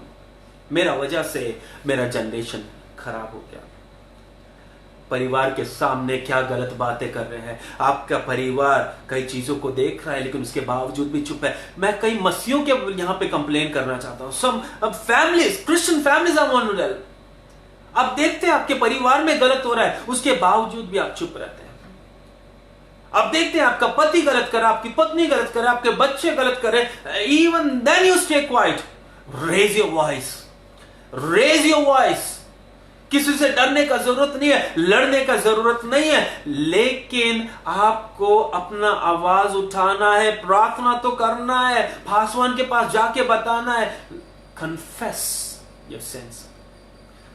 मेरा वजह से मेरा जनरेशन खराब हो गया। परिवार के सामने क्या गलत बातें कर रहे हैं। आपका परिवार कई चीजों को देख रहा है लेकिन उसके बावजूद भी चुप है। मैं कई मसीहों के यहां पे कंप्लेन करना चाहता हूं। Some families, Christian families are vulnerable. आप देखते हैं आपके परिवार में गलत हो रहा है, उसके बावजूद भी आप चुप रहते हैं। आप देखते हैं आपका पति गलत कर रहा है, आपकी पत्नी गलत कर रहा है, आपके बच्चे गलत कर रहे हैं, even then you stay quiet. Raise your voice, raise your voice. किसी से डरने का जरूरत नहीं है, लड़ने का जरूरत नहीं है, लेकिन आपको अपना आवाज उठाना है, प्रार्थना तो करना है, पासवान के पास जाके बताना है, कन्फेस योर सिंस।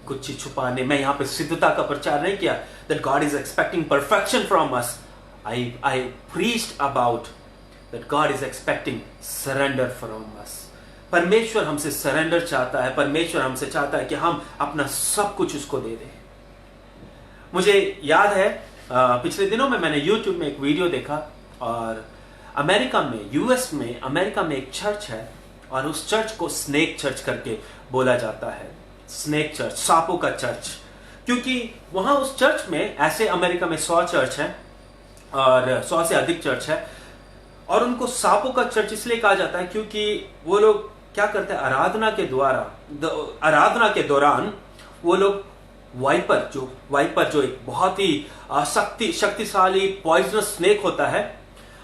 कुछ चीज छुपाने, मैं यहां पे सिद्धता का प्रचार नहीं किया, that God is expecting perfection from us. I preached about that God is expecting surrender from us. परमेश्वर हमसे सरेंडर चाहता है, परमेश्वर हमसे चाहता है कि हम अपना सब कुछ उसको दे दें। मुझे याद है पिछले दिनों में मैंने YouTube में एक वीडियो देखा और अमेरिका में, यूएस में, अमेरिका में एक चर्च है और उस चर्च को स्नेक चर्च करके बोला जाता है। स्नेक चर्च, सांपों का चर्च, क्योंकि वहां उस चर्च में, ऐसे अमेरिका में 100 चर्च है और 100 से अधिक चर्च है, और उनको सांपों का चर्च इसलिए कहा जाता है क्योंकि वो लोग क्या करते हैं, आराधना के दौरान वो लोग वाइपर जो एक बहुत ही शक्तिशाली पॉइजनस स्नेक होता है,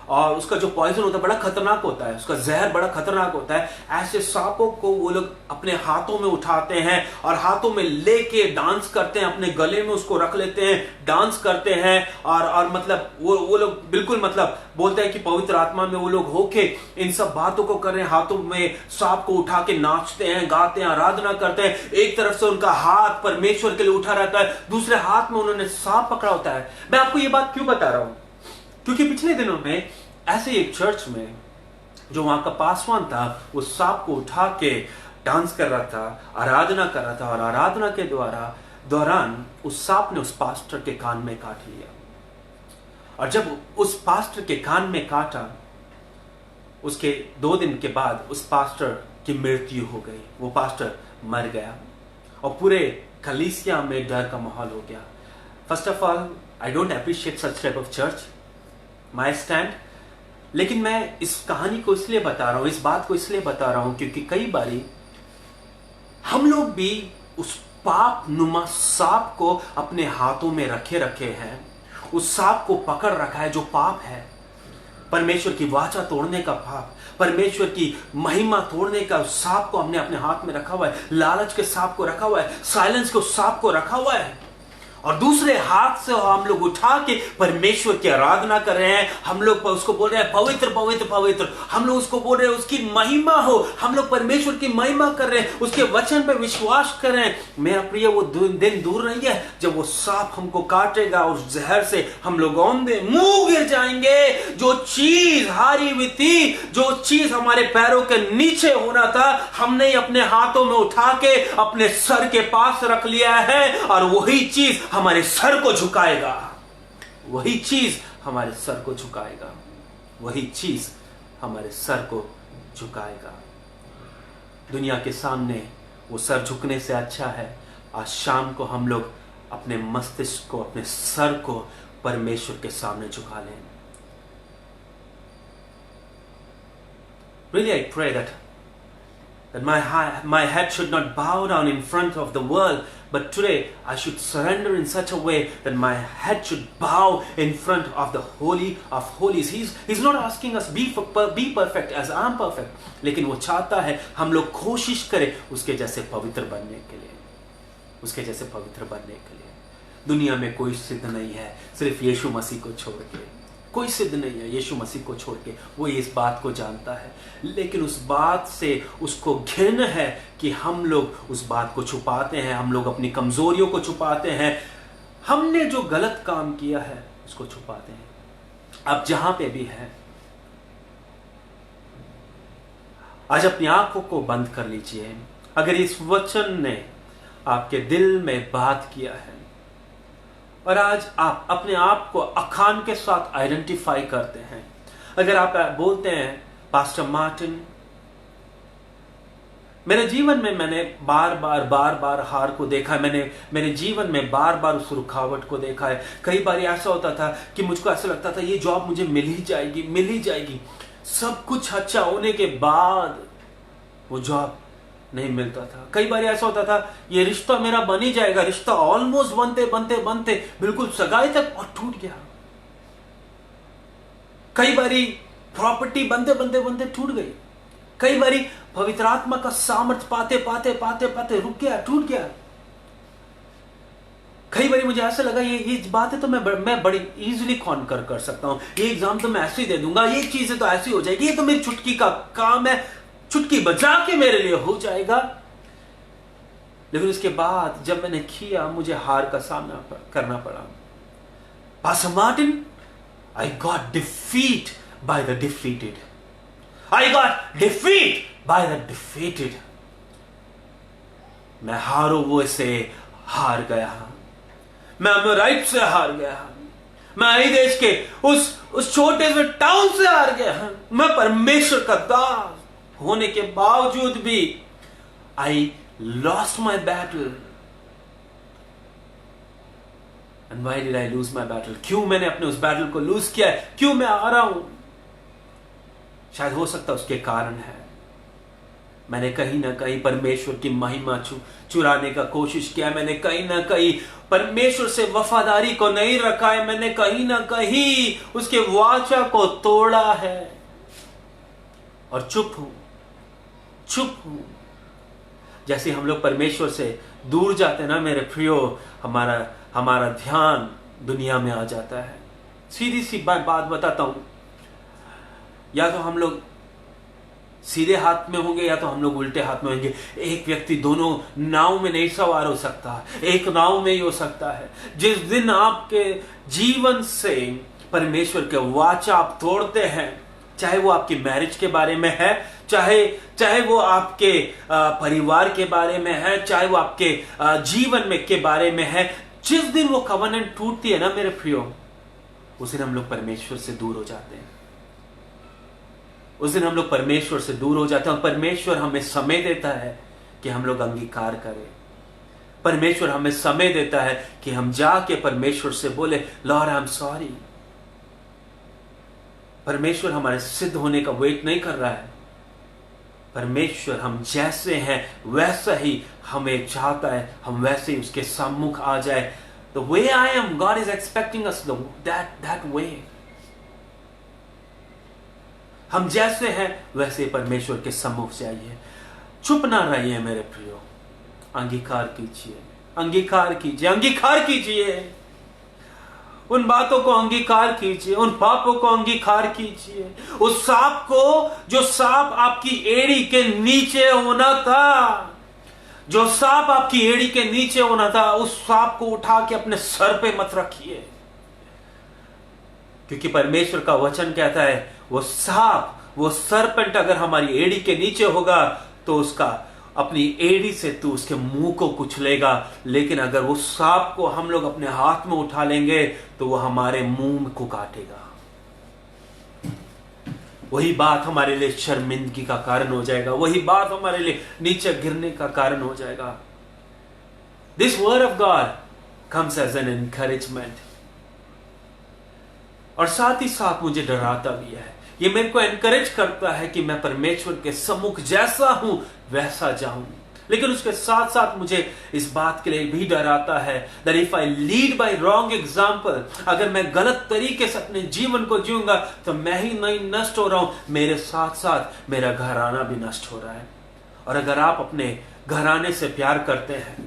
और उसका जो पॉइजन होता है बड़ा खतरनाक होता है, उसका जहर बड़ा खतरनाक होता है। ऐसे सांपों को वो लोग अपने हाथों में उठाते हैं और हाथों में लेके डांस करते हैं, अपने गले में उसको रख लेते हैं, डांस करते हैं, और मतलब वो लोग बिल्कुल मतलब बोलते हैं कि पवित्र आत्मा में वो लोग होके इन सब बातों को कर रहे हैं। हाथों में सांप को उठा के नाचते हैं, गाते हैं, आराधना करते हैं। एक तरफ से उनका हाथ परमेश्वर के लिए उठा रहता है, दूसरे हाथ में उन्होंने सांप पकड़ा होता है। मैं आपको ये बात क्यों बता रहा हूं, क्योंकि पिछले दिनों में ऐसे एक चर्च में जो वहां का पासवान था, वो सांप को उठा के डांस कर रहा था, आराधना कर रहा था, और आराधना के दौरान उस सांप ने उस पास्टर के कान में काट लिया। और जब उस पास्टर के कान में काटा, उसके 2 दिन के बाद उस पास्टर की मृत्यु हो गई, वो पास्टर मर गया और पूरे कलीसिया में डर का माहौल हो गया। First of all, I don't appreciate such type of church, my stand. लेकिन मैं इस कहानी को इसलिए बता रहा हूं, इस बात को इसलिए बता रहा हूं क्योंकि कई बारी हम लोग भी उस पाप नुमा सांप को अपने हाथों में रखे हैं, उस सांप को पकड़ रखा है जो पाप है, परमेश्वर की वाचा तोड़ने का पाप, परमेश्वर की महिमा तोड़ने का उस सांप को हमने अपने हाथ में रखा हुआ है, लालच के सांप को रखा हुआ है, साइलेंस के उस सांप को रखा हुआ है, और दूसरे हाथ से हम लोग उठा के परमेश्वर की आराधना कर रहे हैं। हम लोग उसको बोल रहे हैं पवित्र पवित्र पवित्र, हम लोग उसको बोल रहे हैं उसकी महिमा हो, हम लोग परमेश्वर की महिमा कर रहे हैं, उसके वचन पर विश्वास कर रहे हैं। मेरा प्रिय, वो दिन दूर नहीं है जब वो सांप हमको काटेगा और उस जहर से हम लोग औंधे मुंह गिर जाएंगे। जो चीज हारी हुई थी, जो चीज हमारे पैरों के नीचे होना था, हमने अपने हाथों में उठा के अपने सर के पास रख लिया है, और वही चीज हमारे सर को झुकाएगा, वही चीज हमारे सर को झुकाएगा, वही चीज हमारे सर को झुकाएगा। दुनिया के सामने वो सर झुकने से अच्छा है आज शाम को हम लोग अपने मस्तिष्क को, अपने सर को परमेश्वर के सामने झुका लें। Really, I pray that my head should not bow down in front of the world, but today I should surrender in such a way that my head should bow in front of the Holy of Holies. He's not asking us be perfect as I am perfect, लेकिन वो चाहता है हम लोग कोशिश करें उसके जैसे पवित्र बनने के लिए, उसके जैसे पवित्र बनने के लिए। दुनिया में कोई सिद्ध नहीं है सिर्फ यीशु मसीह को छोड़ के, कोई सिद्ध नहीं है यीशु मसीह को छोड़ के। वो इस बात को जानता है, लेकिन उस बात से उसको घिन है कि हम लोग उस बात को छुपाते हैं, हम लोग अपनी कमजोरियों को छुपाते हैं, हमने जो गलत काम किया है उसको छुपाते हैं। आप जहां पे भी हैं, आज अपनी आंखों को बंद कर लीजिए। अगर इस वचन ने आपके दिल में बात किया है और आज आप अपने आप को अखान के साथ आइडेंटिफाई करते हैं, अगर आप बोलते हैं पास्टर मार्टिन, मेरे जीवन में मैंने बार बार हार को देखा है, मैंने मेरे जीवन में बार बार उस रुकावट को देखा है। कई बार ऐसा होता था कि मुझको ऐसा लगता था ये जॉब मुझे मिल ही जाएगी, सब कुछ अच्छा होने के बाद वो जॉब नहीं मिलता था। कई बार ऐसा होता था ये रिश्ता मेरा बन ही जाएगा, रिश्ता ऑलमोस्ट बनते बिल्कुल सगाई तक और टूट गया। कई बारी प्रॉपर्टी बनते टूट गई। कई बारी पवित्र आत्मा का सामर्थ्य पाते रुक गया, टूट गया। कई बारी मुझे ऐसा लगा ये बातें तो मैं बड़ी इजीली कॉन्कर कर सकता हूं, ये एग्जाम तो मैं ऐसे ही दे दूंगा, ये चीजें तो ऐसी हो जाएगी, ये तो मेरी चुटकी का काम है, चुटकी बजा के मेरे लिए हो जाएगा। लेकिन उसके बाद जब मैंने किया, मुझे हार का सामना करना पड़ा। Pastor Martin, I got defeat by the defeated. I got defeat by the defeated. मैं हारो से हार गया, मैं अमराइट से हार गया, मैं आई देश के उस छोटे से टाउन से हार गया। मैं परमेश्वर का दास होने के बावजूद भी I lost my battle. And why did I lose my battle? क्यों मैंने अपने उस बैटल को लूज किया है? क्यों मैं आ रहा हूं? शायद हो सकता उसके कारण है मैंने कहीं ना कहीं परमेश्वर की महिमा चुराने का कोशिश किया। मैंने कहीं ना कहीं परमेश्वर से वफादारी को नहीं रखा है। मैंने कहीं ना कहीं उसके वाचा को तोड़ा है और चुप हूं। जैसे हम लोग परमेश्वर से दूर जाते हैं ना मेरे प्रियो, हमारा ध्यान दुनिया में आ जाता है। सीधी सी बात बताता हूं, या तो हम लोग सीधे हाथ में होंगे या तो हम लोग उल्टे हाथ में होंगे। एक व्यक्ति दोनों नाव में नहीं सवार हो सकता, एक नाव में ही हो सकता है। जिस दिन आपके जीवन से परमेश्वर के वाचा आप तोड़ते हैं, चाहे वो आपकी मैरिज के बारे में है, चाहे वो आपके परिवार के बारे में है, चाहे वो आपके जीवन में के बारे में है, जिस दिन वो कवनेंट टूटती है ना मेरे प्रियो, उस दिन हम लोग परमेश्वर से दूर हो जाते हैं। उस दिन हम लोग परमेश्वर से दूर हो जाते हैं और परमेश्वर हमें समय देता है कि हम लोग अंगीकार करें। परमेश्वर हमें समय देता है कि हम जाके परमेश्वर से बोले, लॉर्ड आई एम सॉरी। परमेश्वर हमारे सिद्ध होने का वेट नहीं कर रहा है। परमेश्वर हम जैसे हैं वैसा ही हमें चाहता है, हम वैसे ही उसके सम्मुख आ जाए। The way I am, God is expecting us that way. हम जैसे हैं वैसे परमेश्वर के सम्मुख जाइए। चुप ना रहिए मेरे प्रियो, अंगीकार कीजिए उन बातों को अंगीकार कीजिए, उन पापों को अंगीकार कीजिए। उस सांप को, जो सांप आपकी एड़ी के नीचे होना था, उस सांप को उठा के अपने सर पे मत रखिए, क्योंकि परमेश्वर का वचन कहता है वो सांप, वो सरपेंट अगर हमारी एड़ी के नीचे होगा तो उसका अपनी एड़ी से तू उसके मुंह को कुचलेगा, लेकिन अगर वो सांप को हम लोग अपने हाथ में उठा लेंगे तो वो हमारे मुंह को काटेगा। वही बात हमारे लिए शर्मिंदगी का कारण हो जाएगा, वही बात हमारे लिए नीचे गिरने का कारण हो जाएगा। This word of God comes as an encouragement, और साथ ही साथ मुझे डराता भी है। ये मेरे को एनकरेज करता है कि मैं परमेश्वर के सम्मुख जैसा हूं वैसा जाऊं, लेकिन उसके साथ साथ मुझे इस बात के लिए भी डराता है that if I lead by wrong example, अगर मैं गलत तरीके से अपने जीवन को जीऊंगा तो मैं ही नहीं नष्ट हो रहा हूं, मेरे साथ साथ मेरा घराना भी नष्ट हो रहा है। और अगर आप अपने घराने से प्यार करते हैं,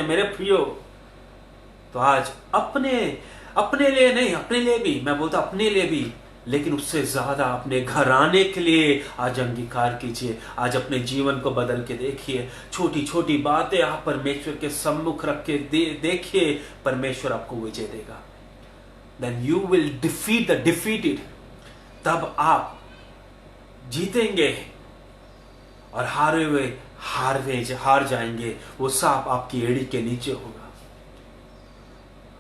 मेरे प्रियो, तो आज अपने लिए नहीं, अपने लिए भी, मैं बोलता अपने लिए भी, लेकिन उससे ज्यादा अपने घराने के लिए आज अंगीकार कीजिए। आज अपने जीवन को बदल के देखिए। छोटी छोटी बातें आप परमेश्वर के सम्मुख रख के देखिए, परमेश्वर आपको विजय देगा। Then you will defeat the defeated, तब आप जीतेंगे और हारे हुए हार जाएंगे। वो सांप आपकी एड़ी के नीचे होगा।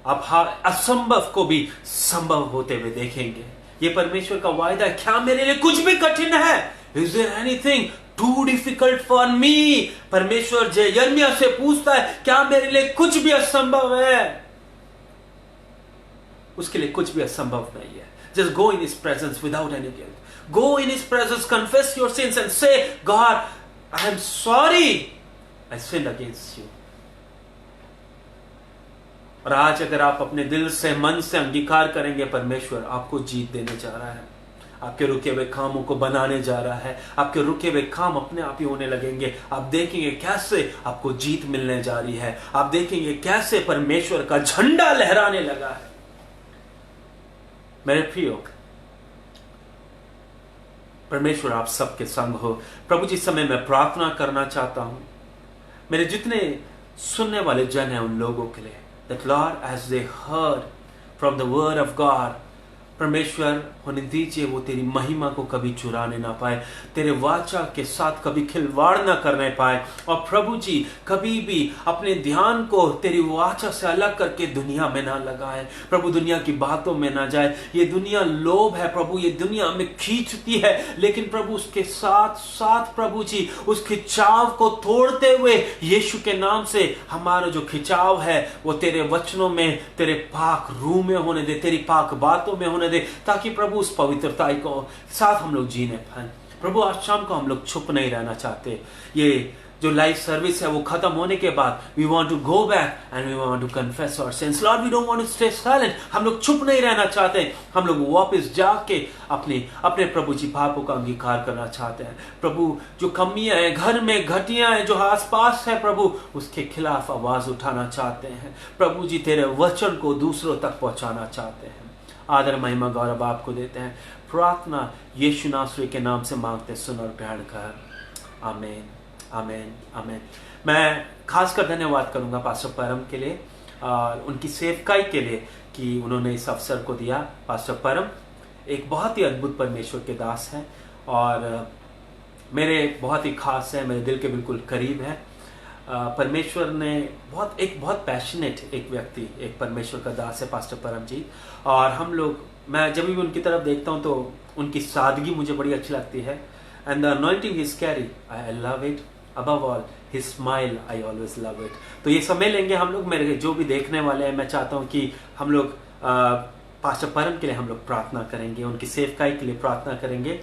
आप असंभव को भी संभव होते हुए देखेंगे। ये परमेश्वर का वायदा है। क्या मेरे लिए कुछ भी कठिन है? Is there anything too difficult for me? परमेश्वर यिर्मयाह से पूछता है, क्या मेरे लिए कुछ भी असंभव है? उसके लिए कुछ भी असंभव नहीं है। Just go in His presence without any guilt. Go in His presence, confess your sins and say, God, I am sorry. I sinned against you. और आज अगर आप अपने दिल से, मन से अंगीकार करेंगे, परमेश्वर आपको जीत देने जा रहा है। आपके रुके हुए कामों को बनाने जा रहा है। आपके रुके हुए काम अपने आप ही होने लगेंगे। आप देखेंगे कैसे आपको जीत मिलने जा रही है। आप देखेंगे कैसे परमेश्वर का झंडा लहराने लगा है। मेरे प्रियो, परमेश्वर आप सबके संग हो। प्रभु जी, समय मैं प्रार्थना करना चाहता हूं मेरे जितने सुनने वाले जन हैं उन लोगों के लिए, that Lord, as they heard from the word of God, परमेश्वर होने दीजिए वो तेरी महिमा को कभी चुराने ना पाए, तेरे वाचा के साथ कभी खिलवाड़ ना करने पाए, और प्रभु जी कभी भी अपने ध्यान को तेरी वाचा से अलग करके दुनिया में ना लगाए। प्रभु दुनिया की बातों में ना जाए। ये दुनिया लोभ है प्रभु, ये दुनिया में खींचती है, लेकिन प्रभु उसके साथ साथ प्रभु जी उस खिंचाव को तोड़ते हुए यीशु के नाम से हमारा जो खिंचाव है वो तेरे वचनों में, तेरे पाक रूह में होने दे, तेरी पाक बातों में होने दे, ताकि प्रभु उस पवित्रता को साथ हम लोग जीने पाए। प्रभु आज शाम को हम लोग चुप नहीं रहना चाहते। ये जो लाइव सर्विस है वो खत्म होने के बाद we want to go back and we want to confess our sins. Lord we don't want to stay silent. हम लोग चुप नहीं रहना चाहते, हम लोग वापस जाके अपने प्रभु जी पापों का अंगीकार करना चाहते हैं। प्रभु जो कमियां हैं घर में, घटियां हैं जो आसपास है प्रभु, उसके खिलाफ आवाज उठाना चाहते हैं। प्रभु जी तेरे वचन को दूसरों तक पहुंचाना चाहते हैं। आदर महिमा गौरव आपको देते हैं। प्रार्थना यीशु नासरी के नाम से मांगते, सुन और ग्रहण कर। आमीन, आमीन, आमीन। मैं खासकर धन्यवाद करूंगा पास्टर परम के लिए और उनकी सेवकाई के लिए कि उन्होंने इस अवसर को दिया। पास्टर परम एक बहुत ही अद्भुत परमेश्वर के दास हैं और मेरे बहुत ही खास है, मेरे दिल के बिल्कुल करीब है। परमेश्वर ने बहुत पैशनेट एक व्यक्ति, एक परमेश्वर का दास है पास्टर परम जी। और हम लोग, मैं जब भी उनकी तरफ देखता हूँ तो उनकी सादगी मुझे बड़ी अच्छी लगती है। And the anointing he is carry, I love it. Above all his smile, I always love it. तो ये समय लेंगे हम लोग, मेरे जो भी देखने वाले हैं, मैं चाहता हूँ कि हम लोग पास्टर परम के लिए हम लोग प्रार्थना करेंगे, उनकी सेवकाई के लिए प्रार्थना करेंगे।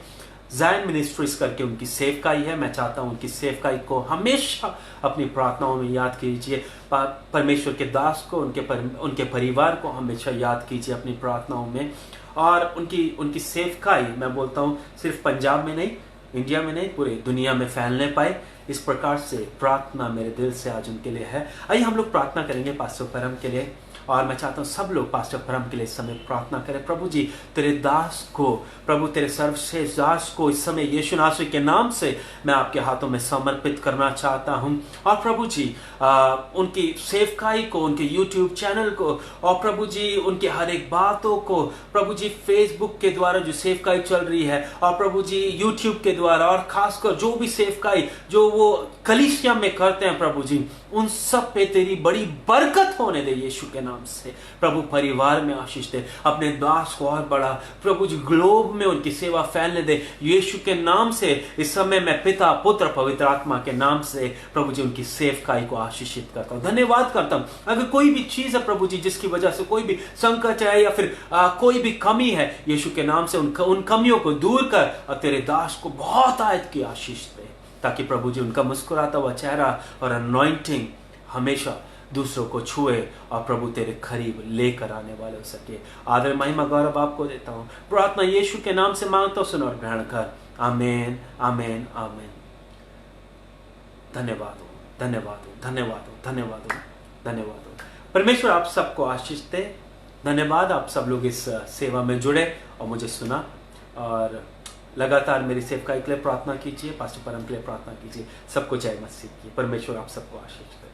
ज़ायन मिनिस्ट्रीज करके उनकी सेवकाई है। मैं चाहता हूं उनकी सेवकाई को हमेशा अपनी प्रार्थनाओं में याद कीजिए। परमेश्वर के दास को, उनके परिवार को हमेशा याद कीजिए अपनी प्रार्थनाओं में। और उनकी सेवकाई, मैं बोलता हूं, सिर्फ पंजाब में नहीं, इंडिया में नहीं, पूरे दुनिया में फैलने पाए, इस प्रकार से प्रार्थना मेरे दिल से आज उनके लिए है। आइए हम लोग प्रार्थना करेंगे पास्टर परम के लिए। और मैं चाहता हूं सब लोग पास्टर परम के लिए इस समय प्रार्थना करें। प्रभु जी तेरे दास को, प्रभु तेरे सर्वश्रेष्ठ दास को इस समय यीशु नासरी के नाम से मैं आपके हाथों में समर्पित करना चाहता हूं। और प्रभु जी उनकी सेवकाई को, उनके यूट्यूब चैनल को, और प्रभु जी उनके हर एक बातों को, प्रभु जी फेसबुक के द्वारा जो सेवकाई चल रही है, और प्रभु जी यूट्यूब के द्वारा, और खासकर जो भी सेवकाई जो वो कलीसिया में करते हैं प्रभु जी, उन सब पे तेरी बड़ी बरकत होने दे यीशु के नाम से। प्रभु परिवार में आशीष दे, अपने दास को और बड़ा प्रभु जी ग्लोब में उनकी सेवा फैलने दे यीशु के नाम से। इस समय मैं पिता, पुत्र, पवित्र आत्मा के नाम से प्रभु जी उनकी सेवकाई को आशीषित करता हूं, धन्यवाद करता हूं। अगर कोई भी चीज है प्रभु जी जिसकी वजह से कोई भी संकट है या फिर कोई भी कमी है, यीशु के नाम से उन कमियों को दूर कर और तेरे दास को बहुत आयत की आशीष दे, ताकि प्रभु जी उनका मुस्कुराता हुआ चेहरा और अनॉइंटिंग हमेशा दूसरों को छुए और प्रभु तेरे करीब लेकर आने वाले हो सके। आदर महिमा गौरव आपको देता हूं। प्रार्थना यीशु के नाम से मांगता हूं, सुन और ग्रहण कर। आमीन, आमीन, आमीन। धन्यवाद हो, धन्यवाद हो, धन्यवाद हो, धन्यवाद हो, धन्यवाद हो। परमेश्वर आप सबको आशीष दे। धन्यवाद आप सब लोग इस सेवा में जुड़े और मुझे सुना, और लगातार मेरी सेवकाई के लिए प्रार्थना कीजिए, पास्टर परम के लिए प्रार्थना कीजिए। सबको जय मसीह की। परमेश्वर आप सबको आशीष दे।